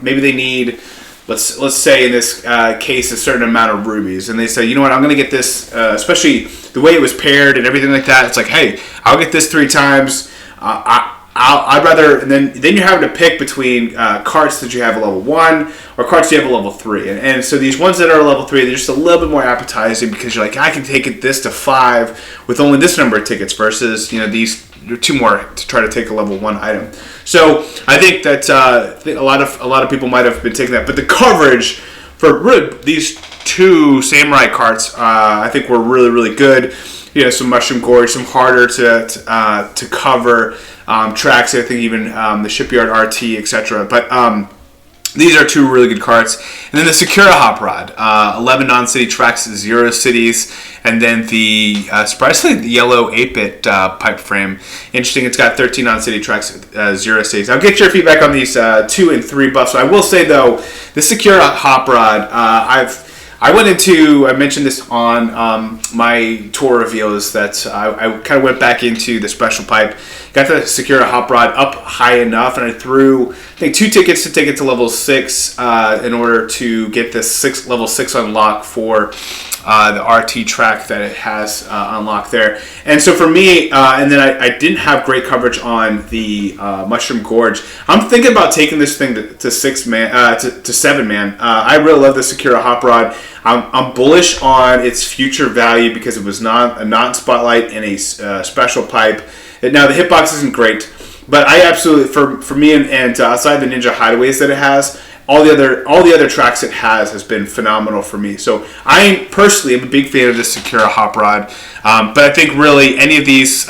maybe they need let's say in this case a certain amount of rubies, and they say, you know what, I'm going to get this, especially the way it was paired and everything like that. It's like, hey, I'll get this 3 times. I'd rather, and then you're having to pick between carts that you have a level 1 or carts you have a level 3. And so these ones that are level 3, they're just a little bit more appetizing because you're like, I can take this to 5 with only this number of tickets versus, these 2 more to try to take a level 1 item. So I think that a lot of people might have been taking that. But the coverage for really these 2 Samurai carts, I think were really, really good. Some Mushroom Gorge, some harder to cover tracks. I think even the Shipyard RT, etc. But these are 2 really good carts. And then the Sakura Hop Rod, 11 non-city tracks, 0 cities. And then the surprisingly the yellow 8-bit pipe frame. Interesting. It's got 13 non-city tracks, 0 cities. I'll get your feedback on these 2 and 3 buffs. So I will say though, the Sakura Hop Rod, I mentioned this on my tour reveals that I kind of went back into the special pipe, got the Sakura Hop Rod up high enough, and I threw, I think, 2 tickets to take it to level 6 in order to get this level 6 unlock for the RT track that it has unlocked there. And so for me, and then I didn't have great coverage on the Mushroom Gorge. I'm thinking about taking this thing to 7 man. I really love the Sakura Hop Rod. I'm bullish on its future value because it was not a non-spotlight in a special pipe. Now the hitbox isn't great, but I absolutely, for me and outside the Ninja Hideaways that it has, all the other tracks it has been phenomenal for me. So I personally am a big fan of the Sakura Hop Rod, but I think really any of these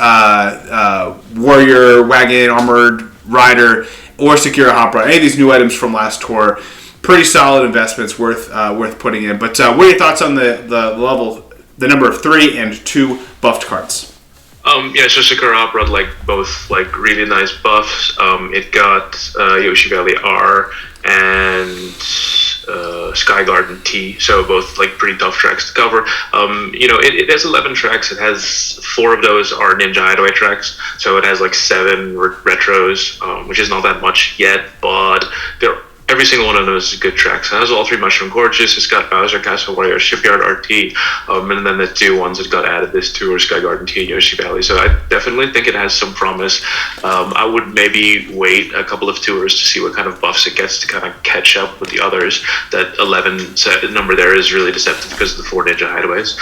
Warrior Wagon, Armored Rider, or Sakura Hop Rod, any of these new items from last tour, pretty solid investments worth putting in. But what are your thoughts on the number of 3 and 2 buffed carts? So Sakura Hop Rod, both really nice buffs. It got Yoshi Valley R and Sky Garden T, so both like pretty tough tracks to cover. It has 11 tracks. It has 4 of those are Ninja Hideaway tracks, so it has like 7 retros, which is not that much yet, but every single one of those is good tracks. It has all 3 Mushroom Gorges. It's got Bowser Castle Warrior, Shipyard RT, and then the 2 ones that got added this tour, Sky Garden T and Yoshi Valley. So I definitely think it has some promise. I would maybe wait a couple of tours to see what kind of buffs it gets to kind of catch up with the others. That 11 number there is really deceptive because of the 4 Ninja Hideaways.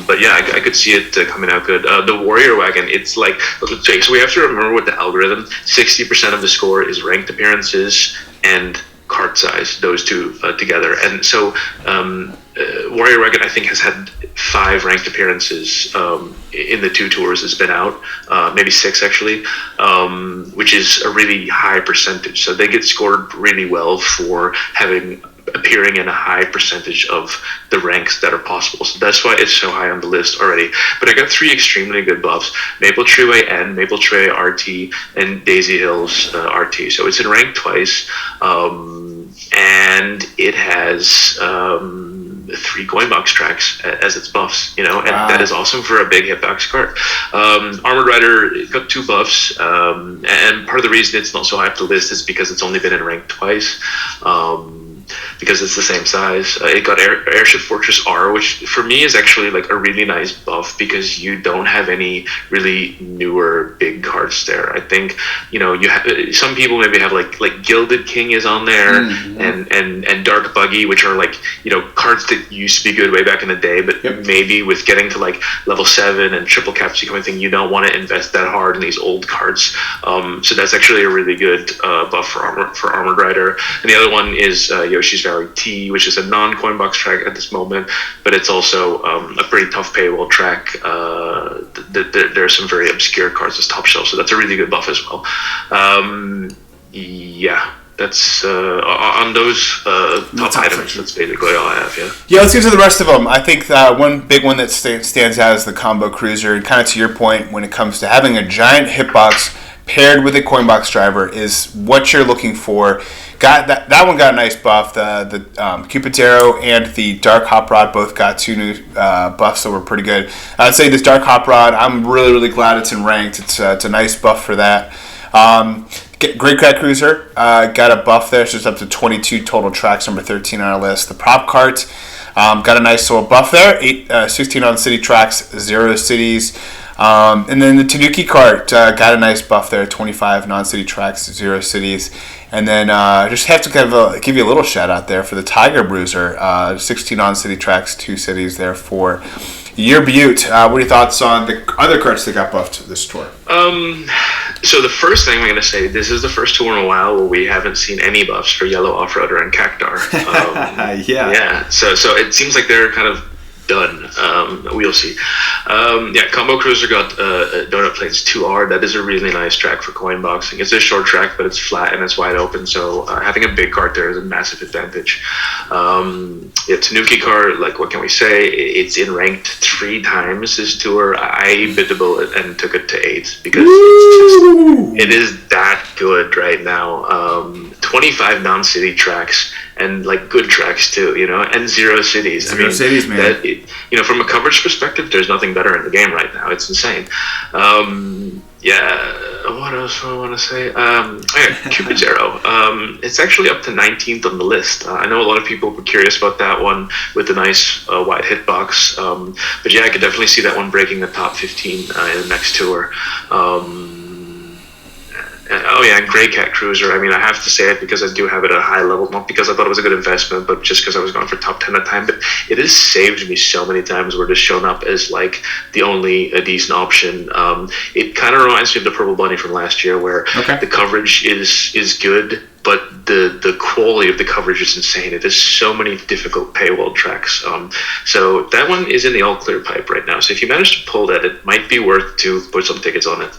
But yeah, I could see it coming out good. The Warrior Wagon, it's like, so we have to remember with the algorithm, 60% of the score is ranked appearances and cart size, those 2 together. And so Warrior Wagon, I think, has had 5 ranked appearances in the 2 tours it's been out, maybe 6 actually, which is a really high percentage. So they get scored really well for appearing in a high percentage of the ranks that are possible. So that's why it's so high on the list already. But I got 3 extremely good buffs: Maple Treeway N, Maple Treeway RT, and Daisy Hills RT. So it's in rank twice, and it has 3 coin box tracks as its buffs, and that is awesome for a big hitbox cart. Armored Rider got 2 buffs, and part of the reason it's not so high up the list is because it's only been in rank twice. Because it's the same size. It got Airship Fortress R, which for me is actually like a really nice buff because you don't have any really newer big carts there. I think you have some people maybe have like Gilded King is on there, and Dark Buggy, which are like carts that used to be good way back in the day, but maybe with getting to like level 7 and triple caps becoming a thing, you don't want to invest that hard in these old carts. So that's actually a really good buff for Armored Rider. And the other one is Yoshi's Valley T, which is a non-coin box track at this moment, but it's also a pretty tough paywall track. There are some very obscure cards as top shelf, so that's a really good buff as well. That's on those top items. That's basically all I have. Yeah, let's get to the rest of them. I think one big one that stands out is the Combo Cruiser. And kind of to your point, when it comes to having a giant hitbox paired with a coin box driver, is what you're looking for. That one got a nice buff. The Cupid's Arrow and the Dark Hop Rod both got 2 new buffs that were pretty good. I'd say this Dark Hop Rod, I'm really, really glad it's in ranked. It's a nice buff for that. Great Cat Cruiser got a buff there, so it's up to 22 total tracks, number 13 on our list. The Prop Cart got a nice little buff there, 16 on city tracks, 0 cities. And then the Tanuki Kart got a nice buff there, 25 non-city tracks, 0 cities. And then just have to kind of give you a little shout out there for the Tiger Bruiser, 16 non-city tracks, 2 cities there for your Butte. What are your thoughts on the other carts that got buffed this tour? So the first thing I'm going to say, this is the first tour in a while where we haven't seen any buffs for Yellow Offroader and Cactar. Yeah. So it seems like they're kind of done. We'll see. Combo Cruiser got Donut Plains 2R. That is a really nice track for coin boxing. It's a short track, but it's flat and it's wide open, so having a big cart there is a massive advantage. Tanuki Kart, like, what can we say? It's in ranked 3 times this tour. I bit the bullet and took it to 8 because it is that good right now. 25 non-city tracks and like good tracks too, and 0 cities. 0 cities, man. That, from a coverage perspective, there's nothing better in the game right now. It's insane. What else do I want to say? Cupid's Arrow. It's actually up to 19th on the list. I know a lot of people were curious about that one with the nice wide hitbox. But yeah, I could definitely see that one breaking the top 15 in the next tour. And Grey Cat Cruiser. I mean, I have to say it because I do have it at a high level, not because I thought it was a good investment, but just because I was going for top 10 at the time. But it has saved me so many times where it's shown up as like the only decent option. It kind of reminds me of the Purple Bunny from last year, where the coverage is good, but the quality of the coverage is insane. It has so many difficult paywall tracks. So that one is in the all clear pipe right now. So if you manage to pull that, it might be worth to put some tickets on it.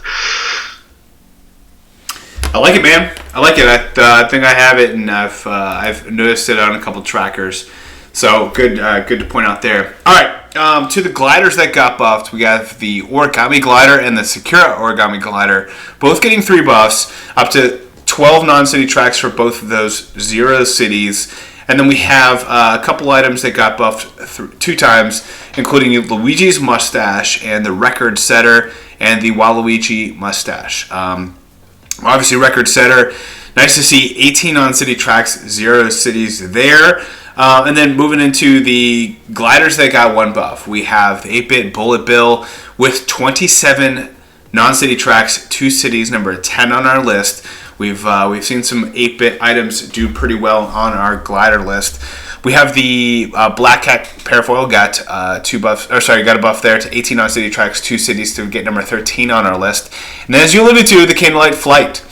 I like it, man. I like it. I think I have it, and I've noticed it on a couple trackers. So good to point out there. All right, to the gliders that got buffed, we got the Origami Glider and the Sakura Origami Glider, both getting 3 buffs, up to 12 non-city tracks for both of those, 0 cities. And then we have a couple items that got buffed 2 times, including Luigi's mustache and the record setter and the Waluigi mustache. Obviously, record setter. Nice to see 18 on city tracks, 0 cities there. And then moving into the gliders that got 1 buff, we have the 8-bit Bullet Bill with 27 non-city tracks, 2 cities, number 10 on our list. We've seen some 8-bit items do pretty well on our glider list. We have the Black Cat Parafoil got got a buff there to 18 on city tracks, 2 cities to get number 13 on our list. And then, as you alluded to, the Candlelight Flight.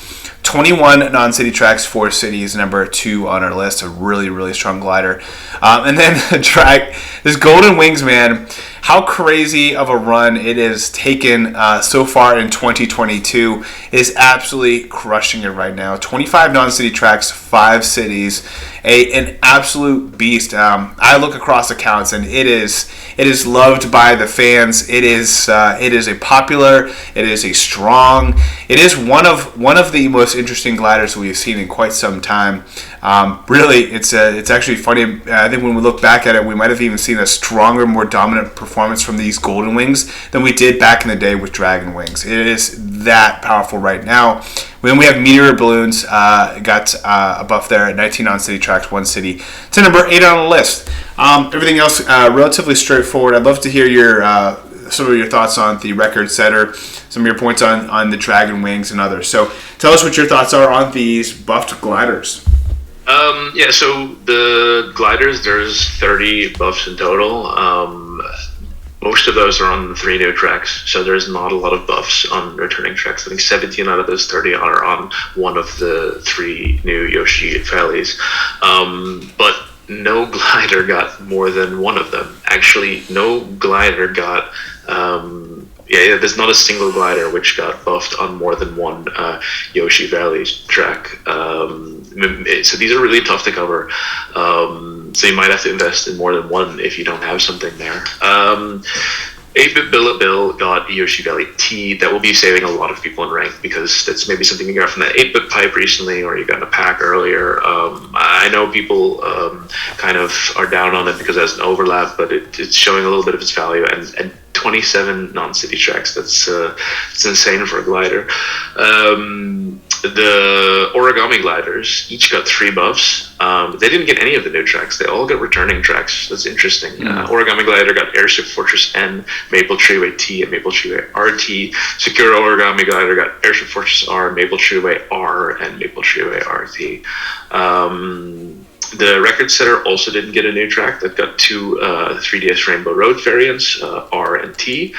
21 non-city tracks, 4 cities, number 2 on our list. A really, really strong glider. And then the track, this Golden Wings, man, how crazy of a run it has taken so far in 2022 is absolutely crushing it right now. 25 non-city tracks, 5 cities, an absolute beast. I look across accounts and it is loved by the fans. It is a popular. It is a strong. It is one of the most interesting gliders we've seen in quite some time. Really, it's actually funny. I think when we look back at it, we might have even seen a stronger, more dominant performance from these Golden Wings than we did back in the day with Dragon Wings. It is that powerful right now. Then we have Meteor Balloons, got a buff there at 19 on city tracks, 1 city, to number 8 on the list. Everything else relatively straightforward. I'd love to hear some of your thoughts on the record setter, some of your points on the Dragon Wings and others. So tell us what your thoughts are on these buffed gliders. So the gliders, there's 30 buffs in total. Most of those are on the 3 new tracks, so there's not a lot of buffs on returning tracks. I think 17 out of those 30 are on one of the 3 new Yoshi valleys. But no glider got more than one of them. Actually, no glider got... there's not a single glider which got buffed on more than one Yoshi Valley track. So these are really tough to cover. So you might have to invest in more than one if you don't have something there. 8-bit Billet Bill got Yoshi Valley T. That will be saving a lot of people in rank because that's maybe something you got from that 8-bit pipe recently or you got in a pack earlier. I know people kind of are down on it because it has an overlap, but it's showing a little bit of its value. And 27 non-city tracks, it's insane for a glider. The origami gliders each got 3 buffs. They didn't get any of the new tracks. They all got returning tracks. That's interesting. Origami glider got Airship Fortress N, Maple Treeway T, and Maple Treeway RT. Sakura origami glider got Airship Fortress R, Maple Treeway R, and Maple Treeway RT. The record setter also didn't get a new track. That got 2 3DS Rainbow Road variants, R and T.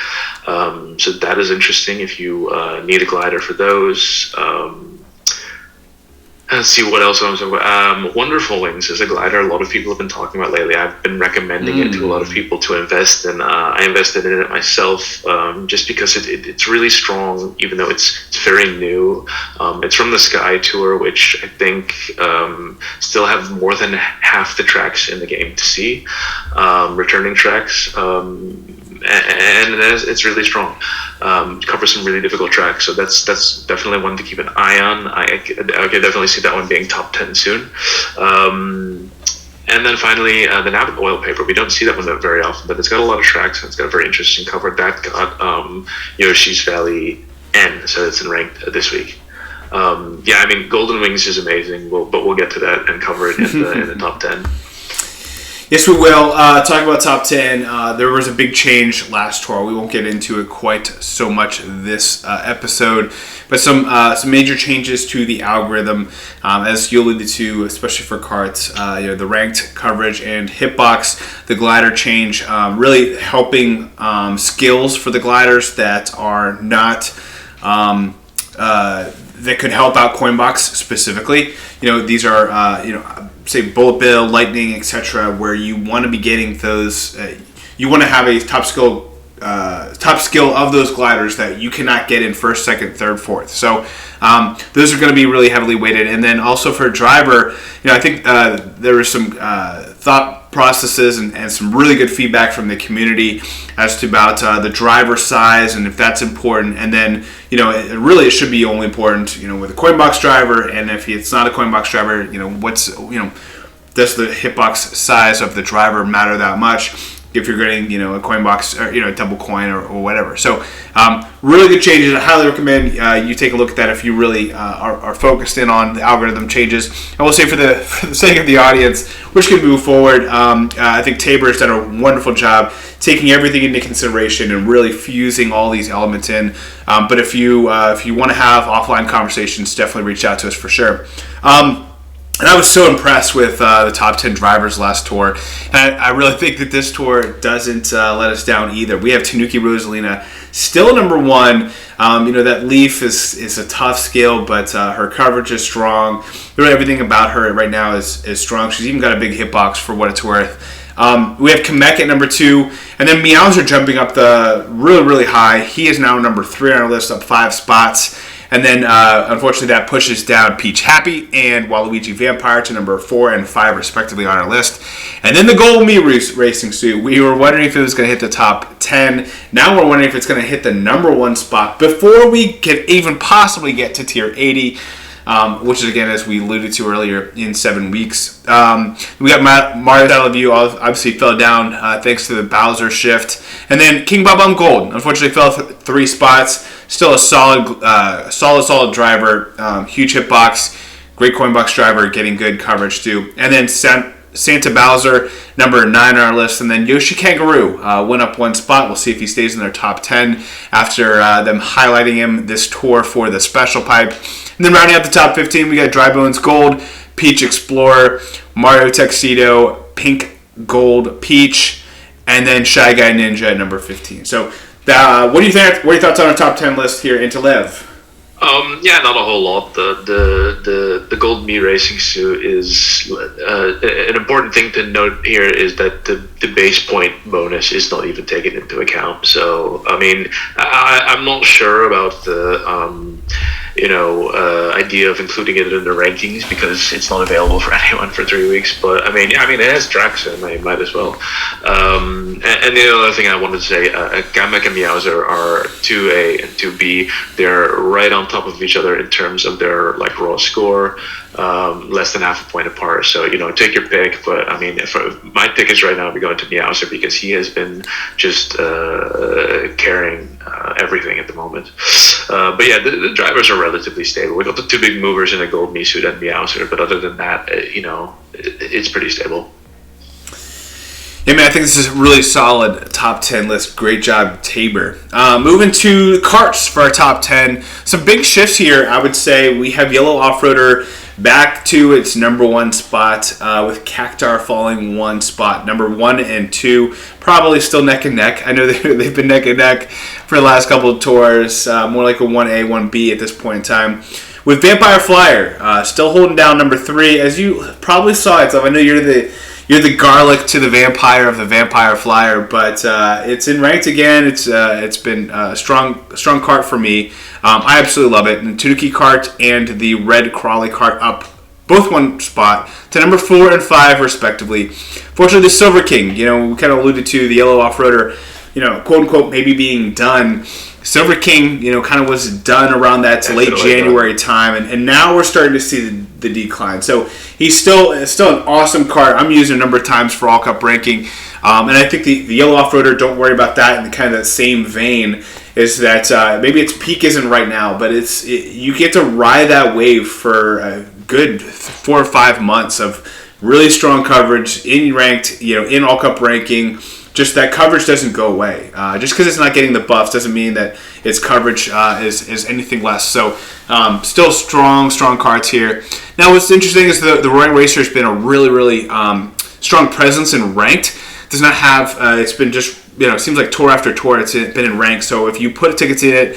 So that is interesting if you need a glider for those. Let's see what else I was talking about. Wonderful Wings is a glider a lot of people have been talking about lately. I've been recommending it to a lot of people to invest in. I invested in it myself just because it's really strong, even though it's very new. It's from the Sky Tour, which I think still have more than half the tracks in the game to see, returning tracks. And it's really strong. Covers some really difficult tracks, so that's definitely one to keep an eye on. I could definitely see that one being top 10 soon. And then finally, the Nabbit Oil Paper. We don't see that one very often, but it's got a lot of tracks and it's got a very interesting cover. That got Yoshi's Valley N, so it's in ranked this week. Golden Wings is amazing, but we'll get to that and cover it in the top 10. Yes, we will. Talk about top 10. There was a big change last tour. We won't get into it quite so much this episode, but some major changes to the algorithm, as you alluded to, especially for Karts. The ranked coverage and hitbox, the glider change, really helping skills for the gliders that are not. That could help out Coinbox specifically. These are say Bullet Bill, Lightning, etc., where you want to be getting those. You want to have a top skill of those gliders that you cannot get in first, second, third, fourth. So those are going to be really heavily weighted. And then also for driver, I think there was some thought processes and some really good feedback from the community as to about the driver size and if that's important. And then it should be only important with a Coinbox driver. And if it's not a Coinbox driver, does the hitbox size of the driver matter that much if you're getting, a coin box or, a double coin or whatever. So really good changes. I highly recommend you take a look at that if you really are focused in on the algorithm changes. I will say for the sake of the audience, we're just going to move forward. I think Tabor has done a wonderful job taking everything into consideration and really fusing all these elements in. But if you want to have offline conversations, definitely reach out to us for sure. And I was so impressed with the top 10 drivers last tour. And I really think that this tour doesn't let us down either. We have Tanuki Rosalina still number one. That Leaf is a tough skill, but her coverage is strong. Really everything about her right now is strong. She's even got a big hitbox for what it's worth. We have Kamek at number 2. And then Meowser jumping up the really, really high. He is now number 3 on our list, up 5 spots. And then, unfortunately, that pushes down Peach Happy and Waluigi Vampire to number 4 and 5, respectively, on our list. And then the Gold Mii Racing Suit. We were wondering if it was going to hit the top 10. Now we're wondering if it's going to hit the number 1 spot before we can even possibly get to tier 80, which is, again, as we alluded to earlier, in 7 weeks. We got Mario Battle View, obviously fell down thanks to the Bowser shift. And then King Bob Gold, unfortunately, fell 3 spots. Still a solid driver, huge hitbox, great coin box driver, getting good coverage too. And then Santa Bowser, number 9 on our list. And then Yoshi Kangaroo went up 1 spot. We'll see if he stays in their top 10 after them highlighting him this tour for the special pipe. And then rounding out the top 15, we got Dry Bones Gold, Peach Explorer, Mario Tuxedo, Pink Gold Peach, and then Shy Guy Ninja at number 15. So what do you think? What are your thoughts on our top 10 list here into Lev? Not a whole lot. The Gold Mii Racing Suit is an important thing to note here is that the base point bonus is not even taken into account. So I mean, I'm not sure about the idea of including it in the rankings because it's not available for anyone for 3 weeks. But I mean, it has tracks, so I might as well. And the other thing I wanted to say, Kamek and Meowser are 2A and 2B. They're right on top of each other in terms of their raw score, less than half a point apart. So take your pick. But I mean, my tickets right now would be going to Meowser because he has been just carrying everything at the moment. But yeah, the drivers are relatively stable. We got the 2 big movers in the Gold Mii Suit and Meowser, but other than that, it's pretty stable. Yeah, man, I think this is a really solid top 10 list. Great job, Tabor. Moving to Karts for our top 10. Some big shifts here, I would say. We have Yellow Off-Roader back to its number 1 spot, with Cactar falling 1 spot. Number 1 and 2, probably still neck and neck. I know they've been neck and neck for the last couple of tours, more like a 1A, 1B at this point in time. With Vampire Flyer, still holding down number 3. As you probably saw it, so I know you're the garlic to the vampire of the Vampire Flyer, but it's in ranked again. It's been a strong cart for me. I absolutely love it. And Tanuki Kart and the Red Crawley Kart up both 1 spot to number 4 and 5 respectively. Fortunately, the Silver King, we kind of alluded to the Yellow Off-Roader, quote unquote maybe being done. Silver King, kind of was done around that late January time, and now we're starting to see the decline. So he's still an awesome card. I'm using a number of times for All Cup ranking, and I think the Yellow Off-Roader, don't worry about that. In kind of that same vein, is that maybe its peak isn't right now, but you get to ride that wave for a good 4 or 5 months of really strong coverage in ranked, in All Cup ranking. Just that coverage doesn't go away. Just because it's not getting the buffs doesn't mean that its coverage is anything less. So still strong cards here. Now what's interesting is the Roaring Racer has been a really, really strong presence in ranked. Does not have, it's been just, it seems like tour after tour it's been in ranked. So if you put tickets in it,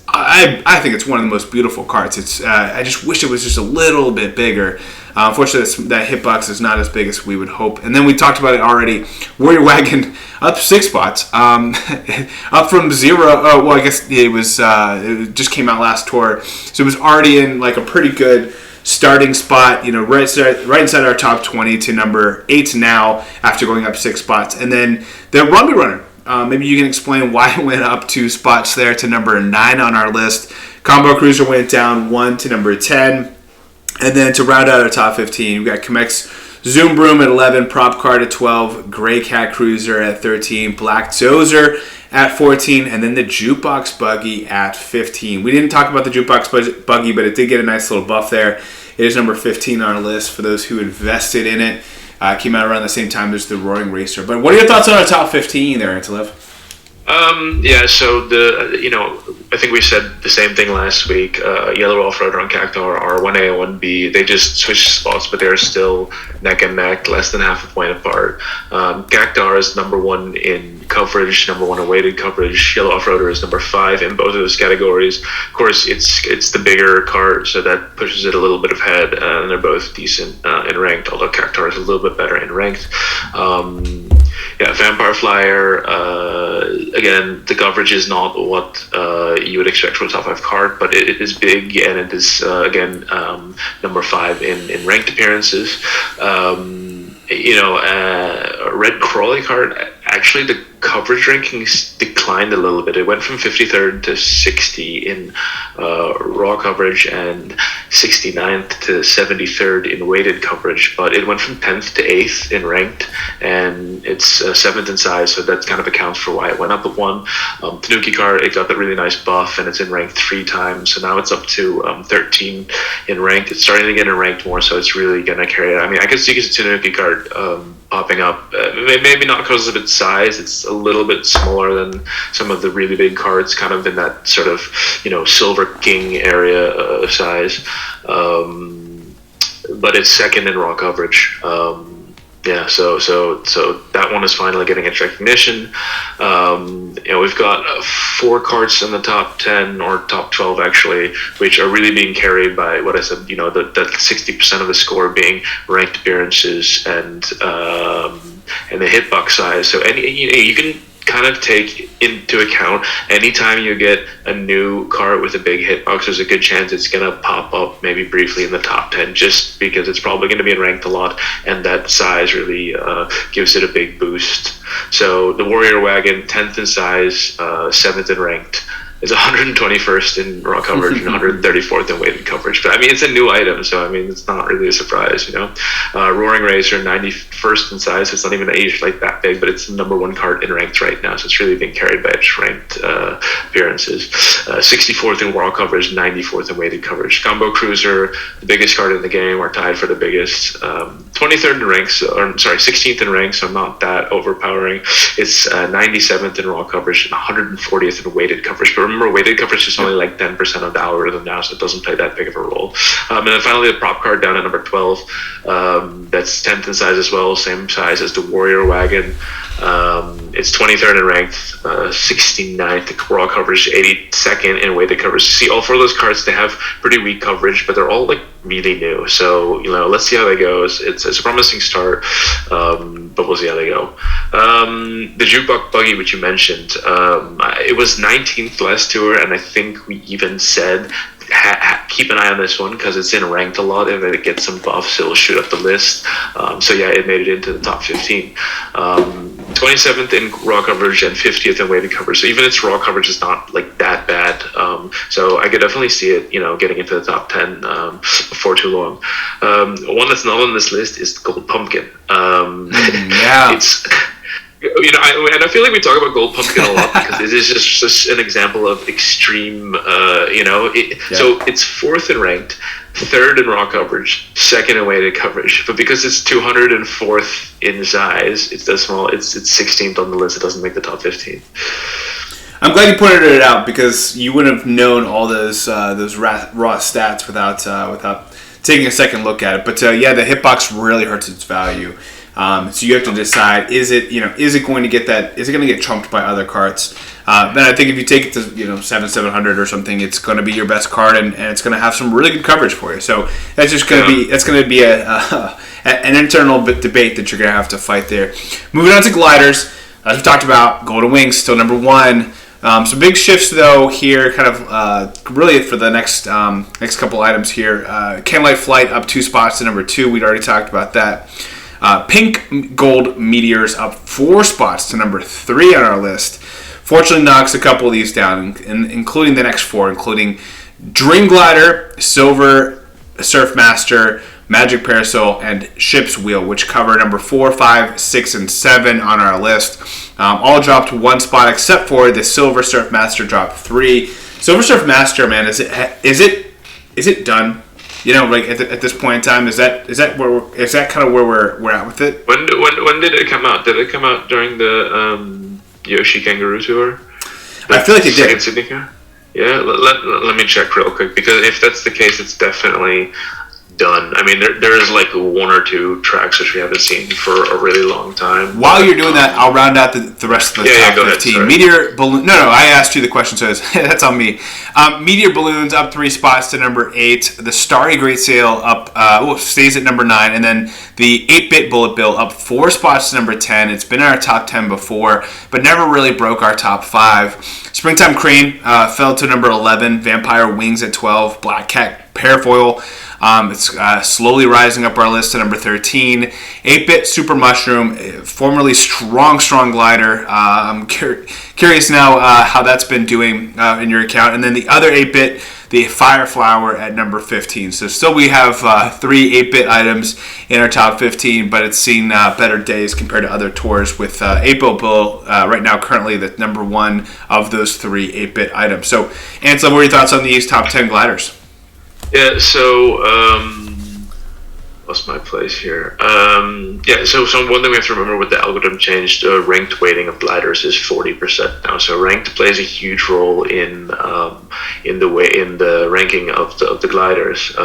I think it's one of the most beautiful cards. I just wish it was just a little bit bigger. Unfortunately, that hitbox is not as big as we would hope. And then we talked about it already. Warrior Wagon up 6 spots, up from 0. Oh, well, I guess it just came out last tour, so it was already in a pretty good starting spot. Right inside our top 20 to number 8 now after going up 6 spots. And then the Rumby Runner. Maybe you can explain why it went up 2 spots there to number 9 on our list. Combo Cruiser went down 1 to number 10. And then to round out our top 15, we got Kamek's Zoom Broom at 11, Prop Cart at 12, Gray Cat Cruiser at 13, Black Dozer at 14, and then the Jukebox Buggy at 15. We didn't talk about the Jukebox Buggy, but it did get a nice little buff there. It is number 15 on our list for those who invested in it. Came out around the same time as the Roaring Racer. But what are your thoughts on our top 15 there, Antalev? So I think we said the same thing last week. Yellow Off-Roader and Cactar are 1A and 1B. They just switched spots, but they're still neck and neck, less than half a point apart. Cactar is number 1 in coverage, number 1 in weighted coverage. Yellow Off-Roader is number 5 in both of those categories. Of course, it's the bigger cart, so that pushes it a little bit ahead, and they're both decent in ranked, although Cactar is a little bit better in ranked. Vampire Flyer, again, the coverage is not what you would expect from a top 5 card, but it is big, and it is, number 5 in ranked appearances. Red Crawley card, actually the coverage rankings declined a little bit. It went from 53rd to 60 in raw coverage and 69th to 73rd in weighted coverage, but it went from 10th to 8th in ranked, and it's 7th in size, so that kind of accounts for why it went up at 1. Tanuki card, it got that really nice buff, and it's in ranked 3 times, so now it's up to 13 in ranked. It's starting to get in ranked more, so it's really going to carry it. I mean, I guess you get a Tanuki card popping up, maybe not because of its size. It's a little bit smaller than some of the really big cards, kind of in that sort of, Silver King area of size. But it's second in raw coverage. So that one is finally getting its recognition. We've got 4 carts in the top 10 or top 12 actually, which are really being carried by what I said. That 60% of the score being ranked appearances and the hitbox size. So you can kind of take into account anytime you get a new cart with a big hitbox, there's a good chance it's going to pop up maybe briefly in the top 10, just because it's probably going to be in ranked a lot, and that size really gives it a big boost. So the Warrior Wagon, 10th in size, 7th in ranked. It's 121st in raw coverage and 134th in weighted coverage. But I mean, it's a new item, so I mean, it's not really a surprise, Roaring Racer, 91st in size, so it's not even aged like that big, but it's the number 1 cart in ranked right now, so it's really being carried by its ranked appearances. 64th in raw coverage, 94th in weighted coverage. Combo Cruiser, the biggest card in the game, are tied for the biggest. 23rd in ranks, 16th in ranks, so not that overpowering. It's 97th in raw coverage and 140th in weighted coverage. But remember, weighted coverage is only like 10% of the algorithm now, so it doesn't play that big of a role. And then finally, the prop card down at number 12. That's 10th in size as well, same size as the Warrior Wagon. It's 23rd in ranked, 69th in raw coverage, 82nd in weighted coverage. See, all 4 of those cards, they have pretty weak coverage, but they're all like really new. So, let's see how that goes. It's a promising start, but we'll see how they go. The Jukebox Buggy, which you mentioned, it was 19th last tour, and I think we even said keep an eye on this one because it's in ranked a lot. If it gets some buffs, it'll shoot up the list. It made it into the top 15. 27th in raw coverage and 50th in weighted coverage. So even its raw coverage is not like that bad. So I could definitely see it, getting into the top 10 before too long. One that's not on this list is Gold Pumpkin. It's I feel like we talk about Gold Pumpkin a lot because it is just an example of extreme, So it's 4th in ranked, 3rd in raw coverage, 2nd in weighted coverage. But because it's 204th in size, it's 16th on the list. It doesn't make the top 15. I'm glad you pointed it out because you wouldn't have known all those raw stats without taking a second look at it. But the hitbox really hurts its value. So you have to decide: is it going to get that? Is it going to get trumped by other carts? Then I think if you take it to 700 or something, it's going to be your best card, and it's going to have some really good coverage for you. So that's just going to be an internal debate that you're going to have to fight there. Moving on to gliders, as we talked about, Golden Wings still number 1. Some big shifts though here, kind of really for the next couple items here. Candlelight Flight up 2 spots to number 2. We'd already talked about that. Pink Gold Meteors up 4 spots to number 3 on our list. Fortunately, knocks a couple of these down, including the next 4, including Dream Glider, Silver Surfmaster, Magic Parasol, and Ship's Wheel, which cover number 4, 5, 6, and 7 on our list. All dropped one spot except for the Silver Surf Master dropped 3. Silver Surf Master, man, is it done? You know, like at this point in time, is that kind of where we're at with it? When did it come out? Did it come out during the Yoshi Kangaroo Tour? I feel like it did. Sydney? Yeah, let me check real quick, because if that's the case, it's definitely done. I mean, there is like 1 or 2 tracks which we haven't seen for a really long time. While you're doing that, I'll round out the rest of the top 15. Ahead, Meteor Balloon. No, I asked you the question, so that's on me. Meteor Balloons up 3 spots to number 8. The Starry Great Sail up stays at number 9, and then the 8-Bit Bullet Bill up 4 spots to number 10. It's been in our top 10 before, but never really broke our top 5. Springtime Crane fell to number 11. Vampire Wings at 12. Black Cat Parafoil. It's slowly rising up our list to number 13. 8-Bit Super Mushroom, formerly Strong Glider. I'm curious now how that's been doing in your account. And then the other 8-Bit, the Fire Flower at number 15. So still we have 3 8-Bit items in our top 15, but it's seen better days compared to other tours with 8-Bit Bill right now currently the number 1 of those 3 8-Bit items. So Ansel, what are your thoughts on these top 10 gliders? Yeah, so lost my place here. So one thing we have to remember with the algorithm change, the ranked weighting of gliders is 40% now. So ranked plays a huge role in the ranking of the gliders.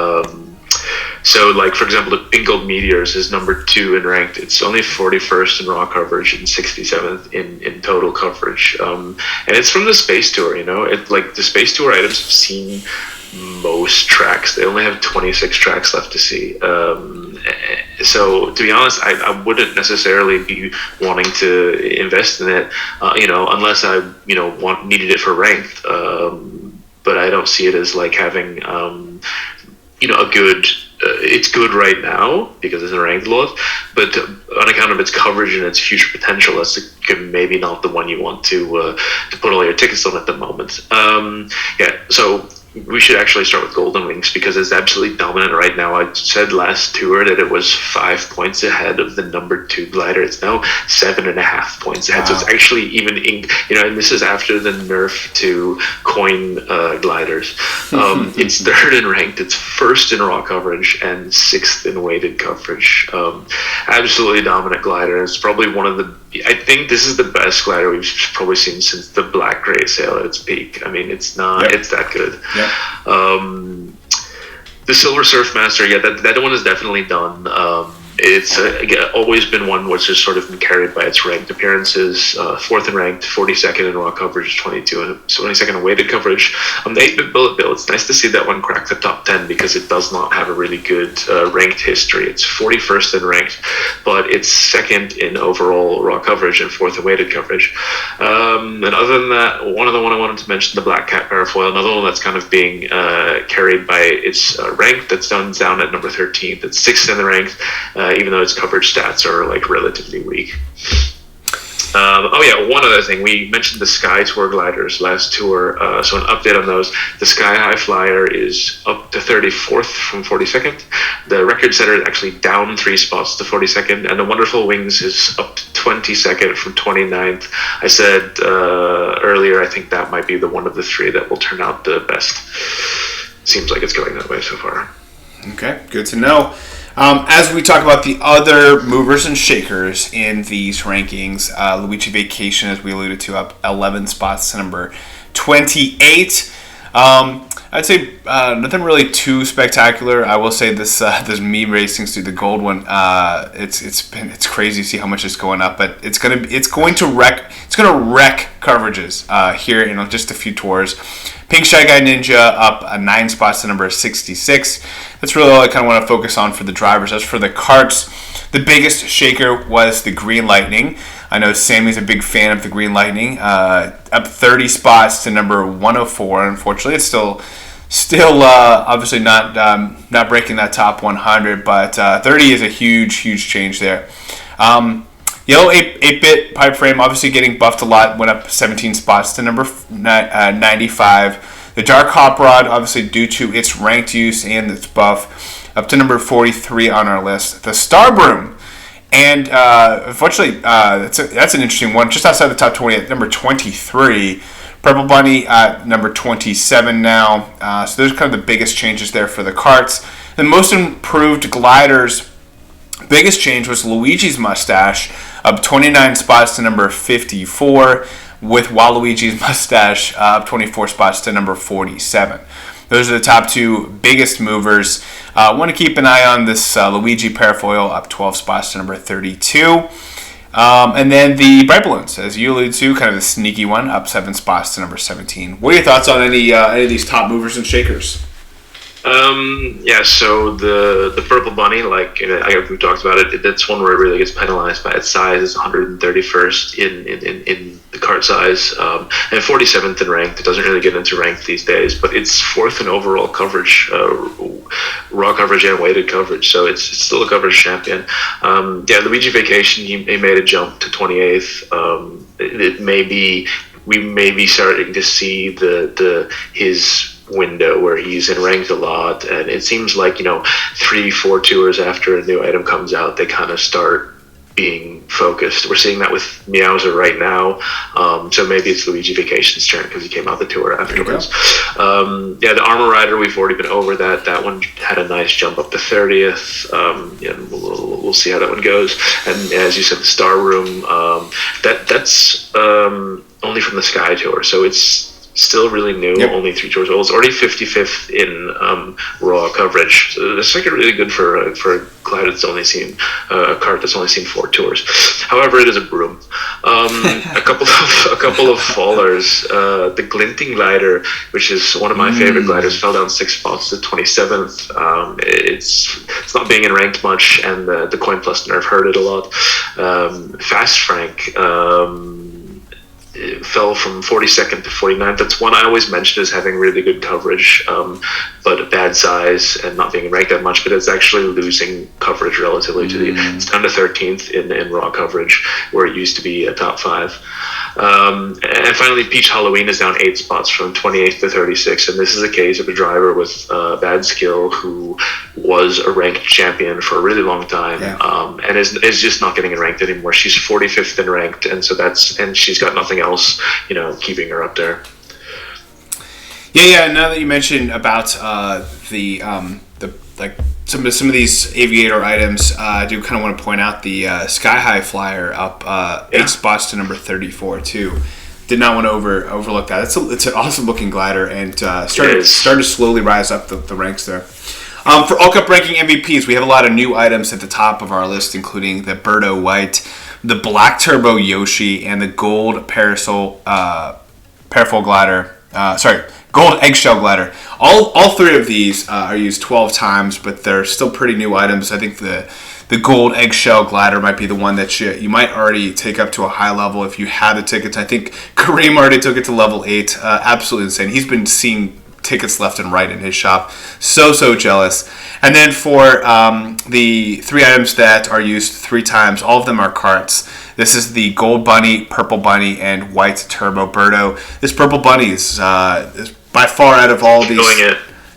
So, like, for example, the Pink Gold Meteors is number 2 in ranked. It's only 41st in raw coverage and 67th in total coverage. And it's from the Space Tour, you know. The Space Tour items have seen most tracks. They only have 26 tracks left to see. So, to be honest, I wouldn't necessarily be wanting to invest in it, unless I, needed it for ranked. But I don't see it as, like, having, a good... it's good right now because it's a ranked lot, but on account of its coverage and its future potential, that's maybe not the one you want to put all your tickets on at the moment. So we should actually start with Golden Wings because it's absolutely dominant right now. I said last tour that it was 5 points ahead of the number 2 glider. It's now 7.5 points ahead. Wow. So it's actually even and this is after the nerf to coin gliders. It's 3rd in ranked. It's 1st in raw coverage and 6th in weighted coverage. Absolutely dominant glider. It's probably I think this is the best glider we've probably seen since the Black Great Sail at its peak. I mean, it's that good. Yep. The Silver Surf Master, that one is definitely done. It's always been one which has sort of been carried by its ranked appearances. 4th in ranked, 42nd in raw coverage, 22nd in weighted coverage. The 8-Bit Bullet Bill, it's nice to see that one crack the top 10 because it does not have a really good ranked history. It's 41st in ranked, but it's 2nd in overall raw coverage and 4th in weighted coverage. And other than that, one other one I wanted to mention, the Black Cat Parafoil, another one that's kind of being carried by its ranked, that's down at number 13th. It's 6th in the ranked, even though its coverage stats are like relatively weak. One other thing. We mentioned the Sky Tour gliders last tour, so an update on those. The Sky High Flyer is up to 34th from 42nd. The record setter is actually down 3 spots to 42nd, and the Wonderful Wings is up to 22nd from 29th. I said earlier, I think that might be the one of the 3 that will turn out the best. Seems like it's going that way so far. Okay, good to know. As we talk about the other movers and shakers in these rankings, Luigi Vacation, as we alluded to, up 11 spots to number 28. I'd say nothing really too spectacular. I will say this Mii Racing Suit, the gold one, it's crazy to see how much it's going up, but it's going to wreck coverages here in just a few tours. Pink Shy Guy Ninja up 9 spots to number 66. That's really all I kind of want to focus on for the drivers. As for the karts, the biggest shaker was the Green Lightning. I know Sammy's a big fan of the Green Lightning. Up 30 spots to number 104. Unfortunately, it's still obviously not breaking that top 100, but 30 is a huge change there. Yellow 8-Bit Pipe Frame obviously getting buffed a lot, went up 17 spots to number 95. The Dark Hop Rod, obviously due to its ranked use and its buff, up to number 43 on our list. The Star Broom. And unfortunately, that's an interesting one. Just outside the top 20 at number 23. Purple Bunny at number 27 now. So those are kind of the biggest changes there for the Karts. The most improved gliders, biggest change was Luigi's mustache, up 29 spots to number 54, with Waluigi's mustache up 24 spots to number 47. Those are the top two biggest movers. Want to keep an eye on this Luigi Parafoil, up 12 spots to number 32. And then the Bright Balloons, as you alluded to, kind of the sneaky one, up 7 spots to number 17. What are your thoughts on any of these top movers and shakers? So the Purple Bunny, like we talked about it, that's one where it really gets penalized by its size. It's 131st in the cart size, and 47th in ranked. It doesn't really get into ranked these days, but it's 4th in overall coverage, raw coverage and weighted coverage, so it's still a coverage champion. Luigi Vacation, he made a jump to 28th. We may be starting to see his window where he's in ranked a lot, and it seems like 3-4 tours after a new item comes out, they kind of start being focused. We're seeing that with Meowser right now, so maybe it's Luigi Vacation's turn because he came out the tour afterwards. The Armor Rider, we've already been over that. That one had a nice jump up to 30th. We'll see how that one goes. And as you said, the Star Room, that's only from the Sky Tour, so it's still really new, only 3 tours old. It's already 55th in raw coverage. So that's like really good for a cloud that's only seen a cart that's only seen 4 tours. However, it is a broom. A couple of fallers. The Glinting Glider, which is one of my favorite gliders, fell down 6 spots to 27th. It's not being in ranked much, and the Coin Plus nerf hurt it a lot. Fast Frank. It fell from 42nd to 49th. That's one I always mention as having really good coverage, but a bad size and not being ranked that much, but it's actually losing coverage relatively to it's down to 13th in raw coverage, where it used to be a top 5. And finally, Peach Halloween is down 8 spots from 28th to 36th, and this is a case of a driver with bad skill who was a ranked champion for a really long time, and is just not getting ranked anymore. She's 45th in ranked, and she's got nothing else, keeping her up there. Now that you mentioned about some of these aviator items, I do kind of want to point out the Sky High Flyer up 8 spots to number 34 too. Did not want to overlook that. It's an awesome looking glider, and started to slowly rise up the ranks there. For All Cup ranking MVPs, we have a lot of new items at the top of our list, including the Birdo White, the Black Turbo Yoshi, and the Gold Parafoil Glider. Gold Eggshell Glider. All 3 of these are used 12 times, but they're still pretty new items. I think the Gold Eggshell Glider might be the one that you might already take up to a high level if you had the tickets. I think Kareem already took it to level 8. Absolutely insane. He's been seeing tickets left and right in his shop. So jealous. And then for the 3 items that are used 3 times, all of them are Karts. This is the Gold Bunny, Purple Bunny, and White Turbo Birdo. This Purple Bunny is by far out of all these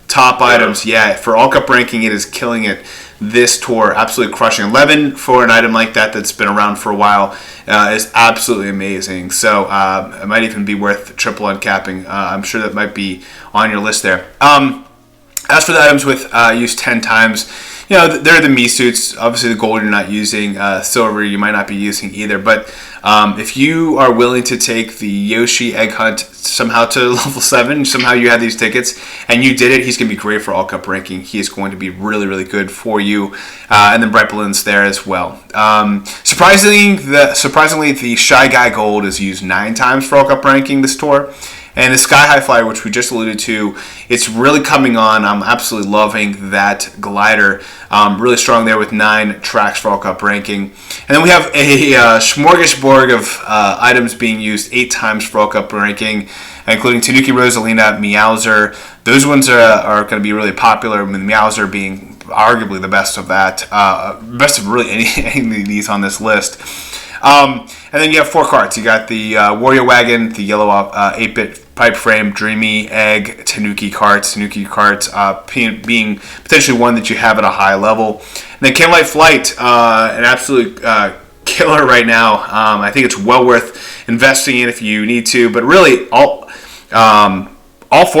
top items. For All Cup ranking, it is killing it this tour. Absolutely crushing. 11 for an item like that's been around for a while is absolutely amazing. So it might even be worth triple uncapping. I'm sure that might be on your list there. As for the items with used 10 times, they're the Mii suits. Obviously, the gold you're not using. Silver you might not be using either. But if you are willing to take the Yoshi Egg Hunt somehow to level 7, somehow you had these tickets, and you did it, he's going to be great for All Cup ranking. He is going to be really, really good for you. And then Bright Balloons there as well. Surprisingly, the Shy Guy Gold is used 9 times for All Cup ranking this tour. And the Sky High Flyer, which we just alluded to, it's really coming on. I'm absolutely loving that glider. Really strong there with 9 tracks for All Cup ranking. And then we have a smorgasbord of items being used 8 times for All Cup ranking, including Tanuki Rosalina, Meowser. Those ones are going to be really popular, with Meowser being arguably the best of that. Best of really any of these on this list. And then you have 4 carts. You got the Wario Wagon, the yellow 8-bit pipe frame, Dreamy, Egg, Tanuki Karts, being potentially one that you have at a high level. And then Candlelight Flight, an absolute killer right now. I think it's well worth investing in if you need to, but really all 4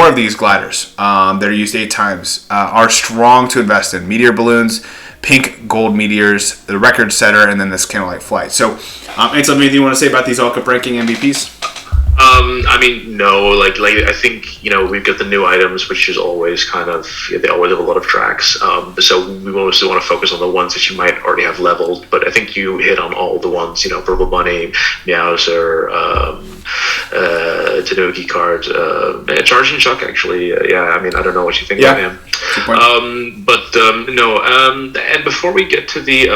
of these gliders that are used 8 times are strong to invest in. Meteor balloons, pink gold meteors, the record setter, and then this Candlelight Flight. So, Ansel, anything you want to say about these all cup ranking MVPs? I mean, no. Like I think we've got the new items, which is always kind of they always have a lot of tracks. So we mostly want to focus on the ones that you might already have leveled. But I think you hit on all the ones. Purple Bunny, Meowser, Tanuki Kart, Charging Chuck. Actually, yeah. I mean, I don't know what you think of him. No. And before we get to the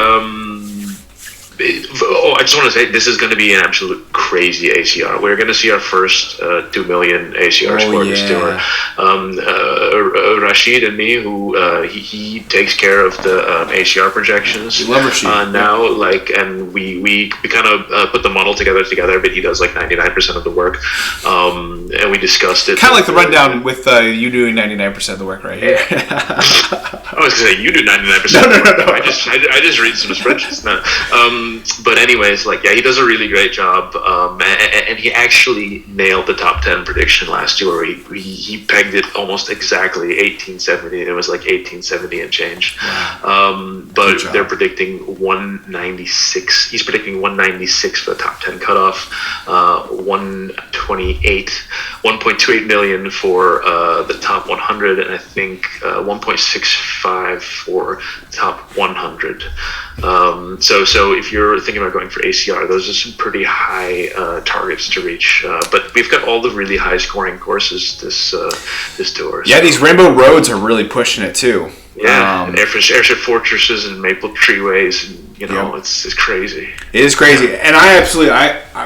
I just want to say this is going to be an absolute crazy ACR. We're going to see our first 2 million ACRs for this tour. Rashid and me, who he takes care of the ACR projections. We love Rashid. Now, and we kind of put the model together, but he does 99% of the work. And we discussed it. Kind of like the rundown with you doing 99% of the work right here. I was going to say you do 99%. No. I just read some spreadsheets now. But anyways, he does a really great job, and he actually nailed the top 10 prediction last year. He pegged it almost exactly 1870. It was 1870 and change. Wow. But they're predicting 196. He's predicting 196 for the top 10 cutoff, 1.28 million for the top 100, and I think 1.65 for top 100. So if you're thinking about going for ACR, those are some pretty high targets to reach. But we've got all the really high scoring courses this tour. Yeah, these Rainbow Roads are really pushing it too. Yeah, Airship Fortresses and Maple Treeways. It's crazy. It is crazy, and I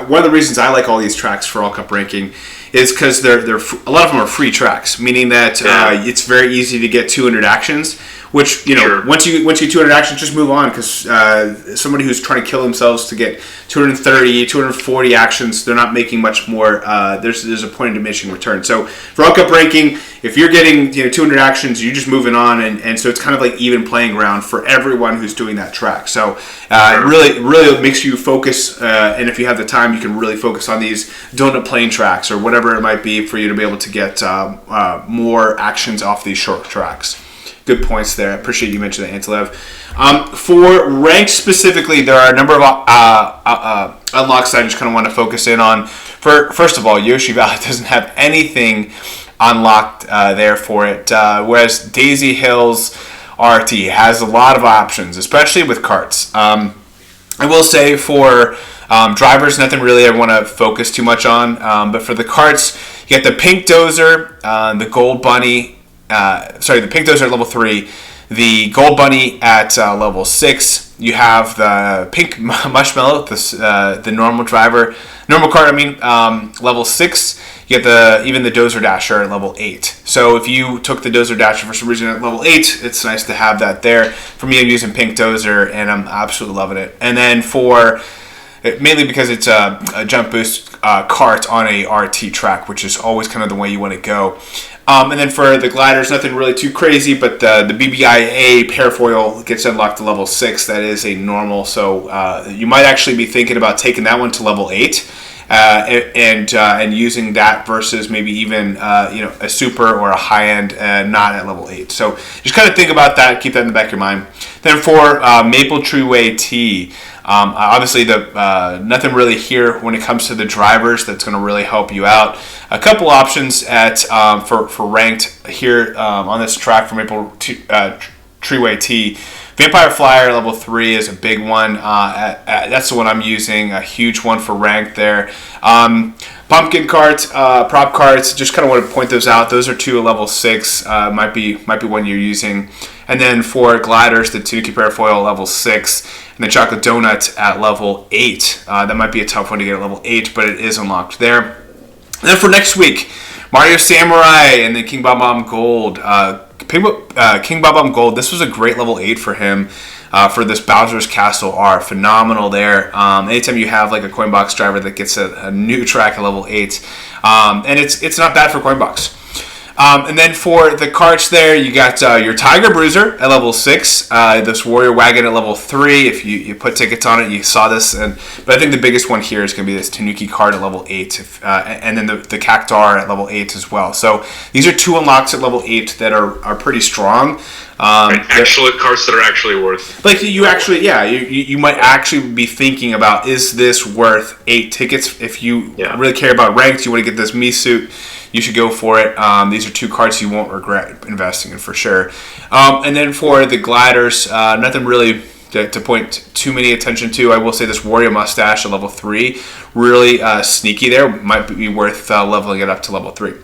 one of the reasons I like all these tracks for All Cup ranking is because they're a lot of them are free tracks, meaning that it's very easy to get 200 actions. Which Sure. once you get 200 actions, just move on, because somebody who's trying to kill themselves to get 230, 240 actions, they're not making much more. There's a point of diminishing return. So for All Cup ranking, if you're getting 200 actions, you're just moving on, and so it's kind of like even playing ground for everyone who's doing that track. So it really makes you focus, and if you have the time, you can really focus on these donut plane tracks or whatever it might be for you to be able to get more actions off these short tracks. Good points there. I appreciate you mentioning that, Antelev. For ranked specifically, there are a number of unlocks that I just kind of want to focus in on. First of all, Yoshi Valley doesn't have anything unlocked there for it, whereas Daisy Hills RT has a lot of options, especially with Karts. I will say for drivers, nothing really I want to focus too much on, but for the Karts, you get the Pink Dozer, the Gold Bunny, the Pink Dozer at level 3, the Gold Bunny at level 6. You have the Pink Mushmallow, the normal kart. Level 6. You get even the Dozer Dasher at level 8. So if you took the Dozer Dasher for some reason at level 8, it's nice to have that there. For me, I'm using Pink Dozer, and I'm absolutely loving it. And then mainly because it's a jump boost kart on a RT track, which is always kind of the way you want to go. And then for the gliders, nothing really too crazy, but the BBIA parafoil gets unlocked to level 6. That is a normal, so you might actually be thinking about taking that one to level 8 and using that versus maybe even a super or a high end not at level 8. So just kind of think about that, keep that in the back of your mind. Then for Maple Treeway T. Obviously, nothing really here when it comes to the drivers that's going to really help you out. A couple options for ranked here on this track for Maple Treeway T. Vampire Flyer level 3 is a big one. That's the one I'm using. A huge one for ranked there. Pumpkin Kart, Prop Karts. Just kind of want to point those out. Those are 2 at level 6. Might be one you're using. And then for gliders, the Tanuki Parafoil level 6, and the Chocolate Donut at level 8. That might be a tough one to get at level 8, but it is unlocked there. And then for next week, Mario Samurai and then King Bob Gold. King Bob Gold, this was a great level 8 for him. for this Bowser's Castle are phenomenal there. Anytime you have like a Coinbox driver that gets a new track at level 8, and it's not bad for Coinbox. And then for the carts there, you got your Tiger Bruiser at level 6, this Warrior Wagon at level 3. If you put tickets on it, you saw this. But I think the biggest one here is going to be this Tanuki card at level 8, and then the Cactar at level 8 as well. So these are 2 unlocks at level 8 that are pretty strong. Actual cards that are actually worth. Like you might actually be thinking about, is this worth 8 tickets? If you really care about ranked, you want to get this Mii suit, you should go for it. These are 2 cards you won't regret investing in for sure. And then for the gliders, nothing really to point too many attention to. I will say this Warrior Mustache at level 3, really sneaky there. Might be worth leveling it up to level 3. And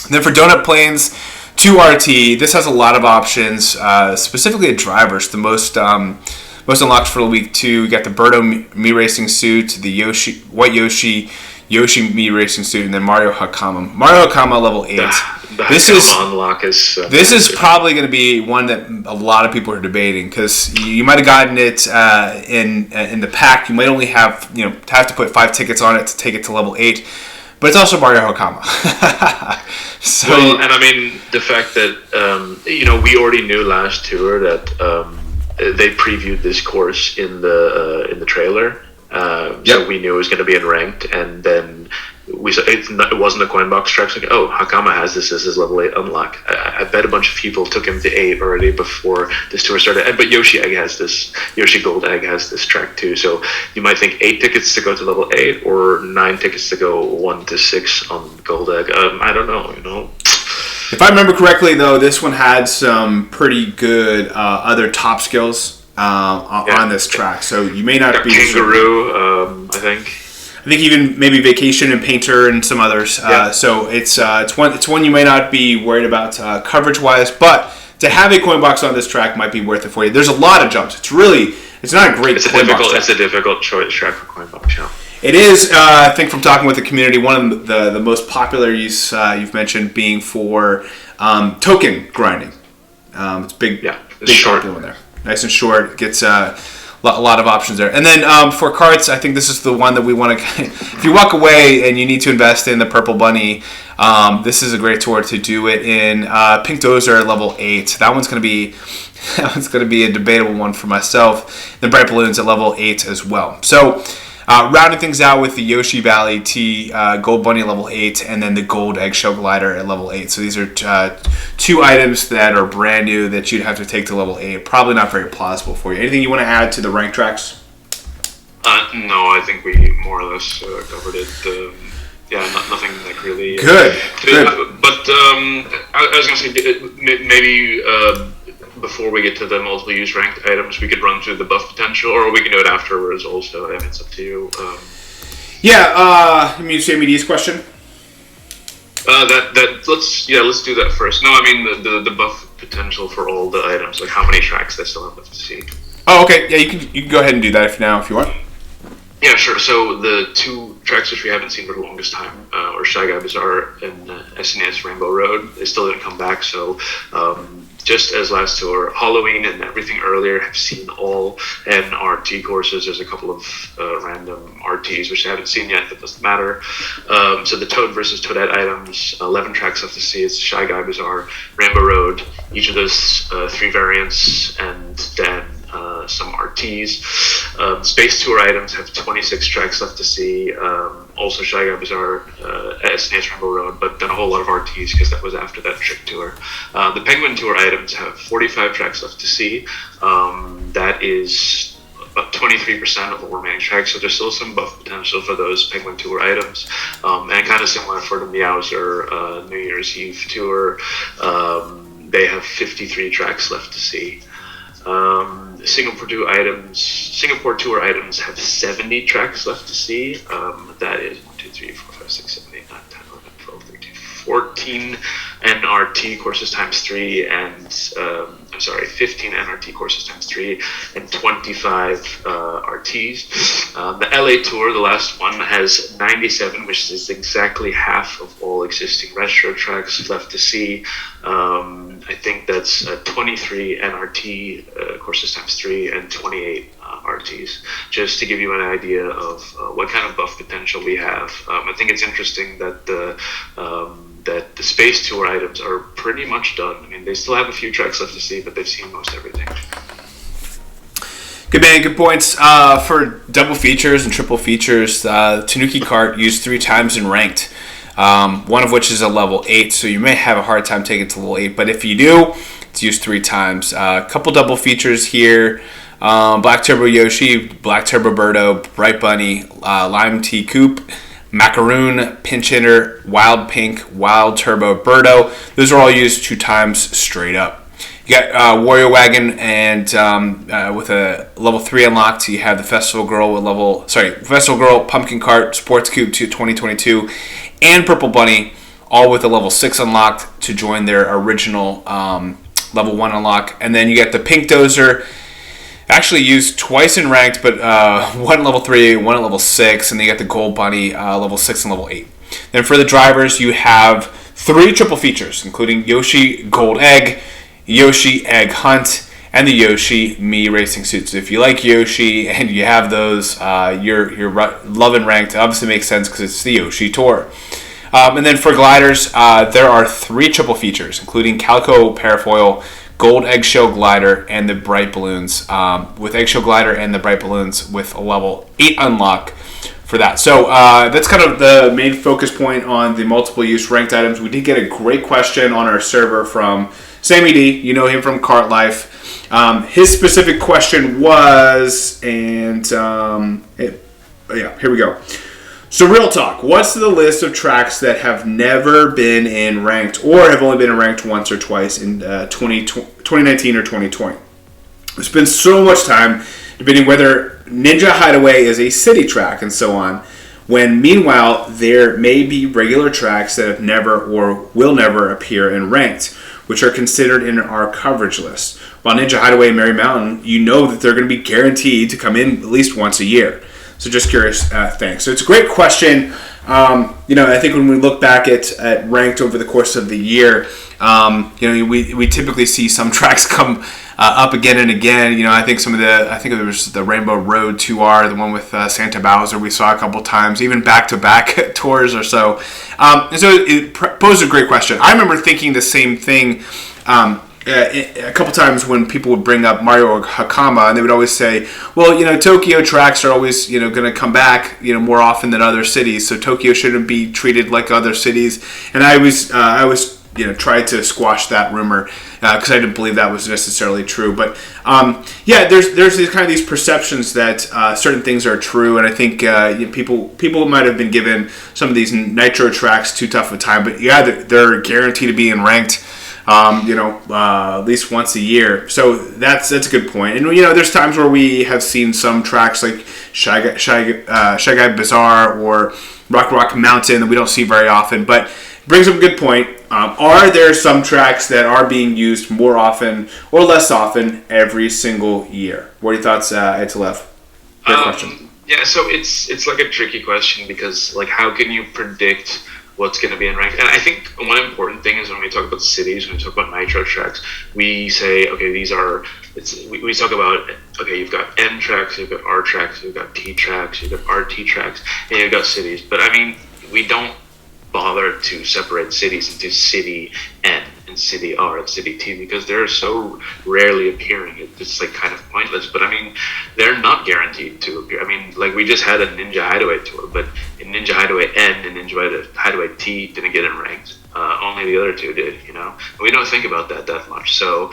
then for Donut Plains 2RT, this has a lot of options, specifically at drivers. The most unlocked for week 2, you got the Birdo Mii racing suit, the White Yoshi Mii racing suit, and then Mario Hakama. Mario Hakama level 8. This is probably going to be one that a lot of people are debating, because you might have gotten it in the pack. You might only have to put 5 tickets on it to take it to level 8. But it's also Mario Hakama. And I mean, the fact that we already knew last tour that they previewed this course in the trailer, so we knew it was going to be in ranked, and then we saw it wasn't a Coinbox track. So Hakama has this as his level 8 unlock. I bet a bunch of people took him to 8 already before this tour started. But Yoshi Gold Egg has this track too. So you might think 8 tickets to go to level 8 or 9 tickets to go 1 to 6 on Gold Egg. I don't know. If I remember correctly, though, this one had some pretty good other top skills on this track. So you may not be Kangaroo. I think even maybe Vacation and Painter and some others. So it's one you may not be worried about coverage wise, but to have a Coinbox on this track might be worth it for you. There's a lot of jumps. It's not a great. It's a difficult choice track for Coinbox. Yeah. It is. I think from talking with the community, one of the most popular use you've mentioned being for token grinding. It's big. Yeah, it's big short one there. Nice and short. Gets a lot of options there. And then for carts, I think this is the one that we want to. If you walk away and you need to invest in the Purple Bunny, this is a great tour to do it in. Pink Dozer level 8. That one's going to be a debatable one for myself. The Bright Balloons at level 8 as well. So. Rounding things out with the Yoshi Valley T Gold Bunny level 8, and then the Gold Eggshell Glider at level 8. So these are 2 items that are brand new that you'd have to take to level 8. Probably not very plausible for you. Anything you want to add to the rank tracks? No, I think we more or less covered it. Nothing like really good. But I was going to say maybe. Before we get to the multiple use ranked items, we could run through the buff potential, or we can do it afterwards also. I mean, it's up to you. You mean JMD's question? Let's do that first. No, I mean the buff potential for all the items, like how many tracks they still have left to see. Oh, okay. Yeah, you can go ahead and do that if you want. Yeah, sure. So the 2 tracks which we haven't seen for the longest time are Shy Guy Bazaar and SNES Rainbow Road. They still didn't come back, so just as last tour, Halloween and everything earlier have seen all NRT courses. There's a couple of random RTs which I haven't seen yet. That doesn't matter. So the Toad versus Toadette items, 11 tracks left to see. It's Shy Guy Bazaar, Rainbow Road, each of those 3 variants, and then some RTs. Space Tour items have 26 tracks left to see. Also Shy Guy Bazaar, SNES Rainbow Road, but then a whole lot of RTs because that was after that trick tour. The Penguin Tour items have 45 tracks left to see. That is about 23% of the remaining tracks, so there's still some buff potential for those Penguin Tour items. And kind of similar for the Meowser New Year's Eve Tour. They have 53 tracks left to see. Singapore Tour items have 70 tracks left to see. That is 1, 2, 3, 4, 5, 6, 7, 8, 9, 10, 11, 12, 13, 14 NRT courses times 3, and 15 NRT courses times 3, and 25 RTs. The LA Tour, the last one, has 97, which is exactly half of all existing retro tracks left to see. I think that's 23 NRT courses times 3 and 28 RTs, just to give you an idea of what kind of buff potential we have. I think it's interesting that the Space Tour items are pretty much done. I mean, they still have a few tracks left to see, but they've seen most everything. Good man, good points. For double features and triple features, Tanuki Kart used 3 times in ranked. One of which is a level 8, so you may have a hard time taking it to level 8, but if you do, it's used 3 times. A couple double features here. Black Turbo Yoshi, Black Turbo Birdo, Bright Bunny, Lime Tea Coupe, Macaroon, Pinch Hitter, Wild Pink, Wild Turbo Birdo. Those are all used 2 times straight up. You got Warrior Wagon, and with a level 3 unlocked, you have the Festival Girl, Pumpkin Cart, Sports Coupe 2022, and Purple Bunny, all with a level 6 unlocked to join their original level 1 unlock. And then you get the Pink Dozer, actually used twice in ranked, but one at level 3, one at level 6, and then you got the Gold Bunny, level 6 and level 8. Then for the drivers, you have 3 triple features, including Yoshi Gold Egg, Yoshi Egg Hunt, and the Yoshi Mii racing suits. If you like Yoshi and you have those, you're loving ranked. It obviously makes sense because it's the Yoshi Tour. And then for gliders, there are 3 triple features, including Calico Parafoil, Gold Eggshell Glider, and the Bright Balloons. With Eggshell Glider and the Bright Balloons with a level 8 unlock for that. So that's kind of the main focus point on the multiple use ranked items. We did get a great question on our server from Sammy D. You know him from Kart Life. His specific question was, and here we go. So real talk, what's the list of tracks that have never been in ranked or have only been in ranked once or twice in 2019 or 2020? There's been so much time debating whether Ninja Hideaway is a city track and so on, when meanwhile there may be regular tracks that have never or will never appear in ranked, which are considered in our coverage list. While Ninja Hideaway and Merry Mountain, you know that they're going to be guaranteed to come in at least once a year. So just curious, thanks. So it's a great question. I think when we look back at ranked over the course of the year, we typically see some tracks come up again and again. I think there was the Rainbow Road 2R, the one with Santa Bowser we saw a couple times, even back-to-back tours or so. And so it posed a great question. I remember thinking the same thing a couple times when people would bring up Mario Hakama, and they would always say, well, Tokyo tracks are always, going to come back, more often than other cities, so Tokyo shouldn't be treated like other cities. And I always tried to squash that rumor because I didn't believe that was necessarily true. But there's these perceptions that certain things are true, and I think people might have been given some of these nitro tracks too tough a time, but they're guaranteed to be in ranked. At least once a year. So that's a good point. And, there's times where we have seen some tracks like Shy Guy Bazaar or Rock Mountain that we don't see very often. But it brings up a good point. Are there some tracks that are being used more often or less often every single year? What are your thoughts, Etelev? Great question. Yeah, so it's like a tricky question because, how can you predict what's going to be in ranked? And I think one important thing is when we talk about cities, when we talk about nitro tracks, we say, okay, we talk about, okay, you've got N tracks, you've got R tracks, you've got T tracks, you've got RT tracks, and you've got cities. But we don't bother to separate cities into city N and city R and city T because they're so rarely appearing. It's kind of pointless. But they're not guaranteed to appear. We just had a Ninja Hideaway tour, but in Ninja Hideaway N and Ninja Hideaway T didn't get in ranked. Only the other two did. We don't think about that much. So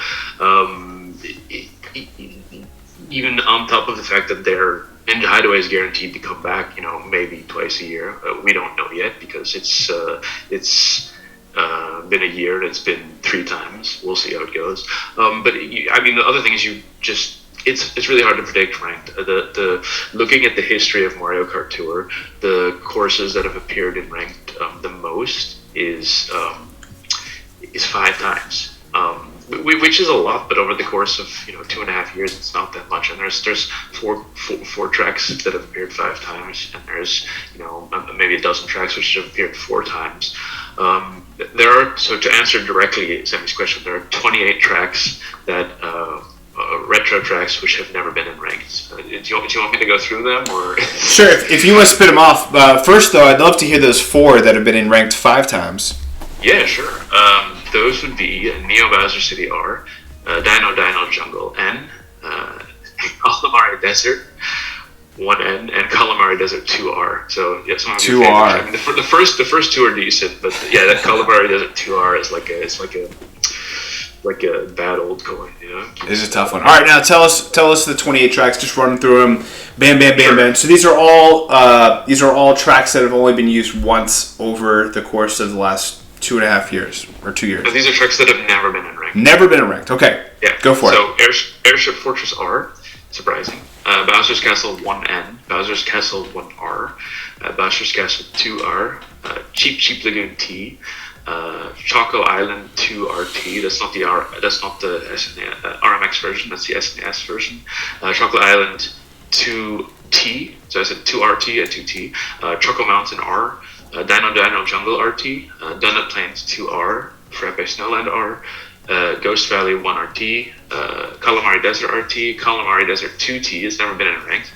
even on top of the fact that Ninja Hideaway is guaranteed to come back, maybe twice a year. We don't know yet because it's been a year and it's been 3 times. We'll see how it goes. But the other thing is it's really hard to predict ranked. Looking at the history of Mario Kart Tour, the courses that have appeared in ranked the most is 5 times. which is a lot, but over the course of 2.5 years, it's not that much. And there's four tracks that have appeared 5 times, and there's maybe a dozen tracks which have appeared 4 times. So to answer directly Sammy's question, there are 28 tracks that retro tracks which have never been in ranked. Do you want me to go through them, or? Sure. If you want to spit them off, first though, I'd love to hear those 4 that have been in ranked 5 times. Yeah, sure. Those would be Neo Bowser City R, Dino Jungle N, Calamari Desert 1N, and Calamari Desert 2R. So yeah, some of your 2R. favorites. I mean, the first 2 are decent, but yeah, that Calamari Desert 2R is like a bad old coin, It's a tough one. All right, now tell us the 28 tracks. Just running through them. Bam, bam, bam, Sure. bam. So these are all tracks that have only been used once over the course of the last 2.5 years or 2 years. So these are tracks that have never been in ranked. Never been ranked. Okay. Yeah. Go for it. So Airship Fortress R, surprising. Bowser's Castle 1N, Bowser's Castle 1R, Bowser's Castle 2R, Cheap Lagoon T, Choco Island 2RT. That's not the RMX version. That's the SNES version. Choco Island 2T. So I said 2RT and 2T. Choco Mountain R. Dino Jungle RT. Donut Plains 2R. Frappe Snowland R. Ghost Valley 1RT. Calamari Desert RT. Calamari Desert 2T. It's never been in ranked.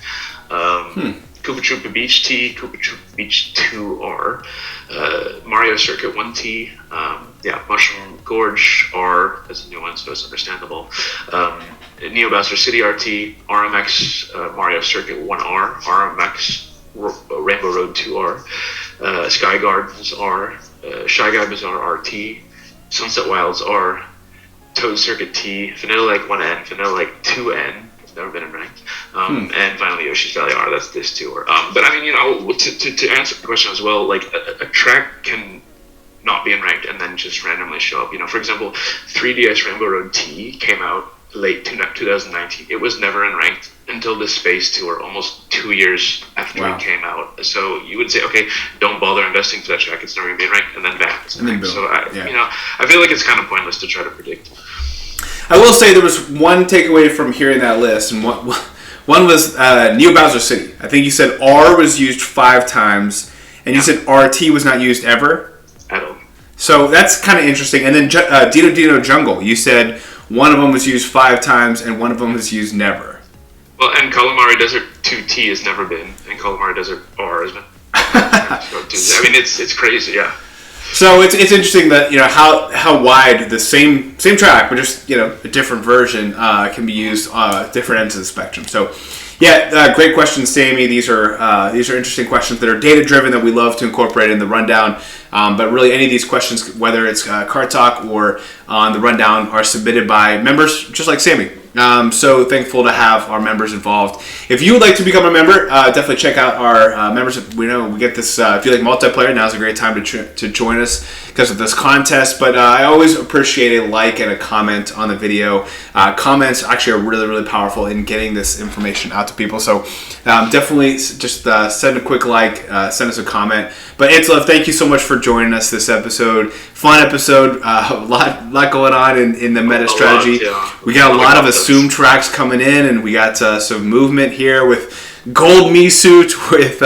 Koopa Troopa Beach T, Koopa Troopa Beach 2R, Mario Circuit 1T, Mushroom Gorge R, that's a new one, so it's understandable. Neo Bowser City RT, RMX Mario Circuit 1R, RMX Rainbow Road 2R, Sky Gardens R, Shy Guy Bazaar RT, Sunset Wilds R, Toad Circuit T, Vanilla Lake 1N, Vanilla Lake 2N, never been in ranked, and finally Yoshi's Valley R. That's this tour. But I mean, to answer the question as well, like a track can not be in ranked and then just randomly show up. For example, 3DS Rainbow Road T came out late 2019. It was never in ranked until the Space Tour, almost 2 years after it came out. So you would say, okay, don't bother investing for that track. It's never going to be in ranked, and then bam, it's in ranked. So I feel like it's kind of pointless to try to predict. I will say there was one takeaway from hearing that list, and one was Neo Bowser City. I think you said R was used 5 times, and you said RT was not used ever. At all. So that's kind of interesting. And then Dino Jungle, you said one of them was used 5 times, and one of them was used never. Well, and Calamari Desert 2T has never been, and Calamari Desert R has been. I mean, it's crazy, yeah. So it's interesting that how wide the same track, but just a different version can be used different ends of the spectrum. So great questions, Sammy. These are interesting questions that are data driven that we love to incorporate in the rundown. But really, any of these questions, whether it's Kart Talk or on the rundown, are submitted by members just like Sammy. So thankful to have our members involved. If you would like to become a member, definitely check out our members. We know we get this. If you like multiplayer, now's a great time to join us because of this contest. But I always appreciate a like and a comment on the video. Comments actually are really, really powerful in getting this information out to people. So definitely just send a quick like, send us a comment. But Ansel, thank you so much for joining us this episode. Fun episode. A lot going on in the meta strategy. We got a lot of assumed tracks coming in, and we got some movement here with Gold Mii suit with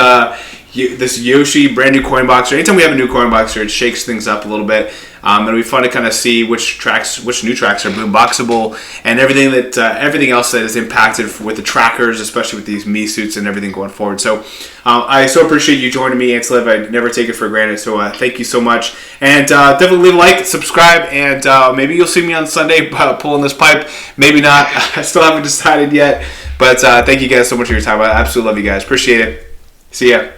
this Yoshi brand new coin boxer. Anytime we have a new coin boxer, it shakes things up a little bit. It'll be fun to kind of see which new tracks are boomboxable, and everything else that is impacted with the trackers, especially with these Mii suits and everything going forward. So I so appreciate you joining me, Ansel. I never take it for granted. So thank you so much, and definitely leave a like, subscribe, and maybe you'll see me on Sunday pulling this pipe. Maybe not. I still haven't decided yet. But thank you guys so much for your time. I absolutely love you guys. Appreciate it. See ya.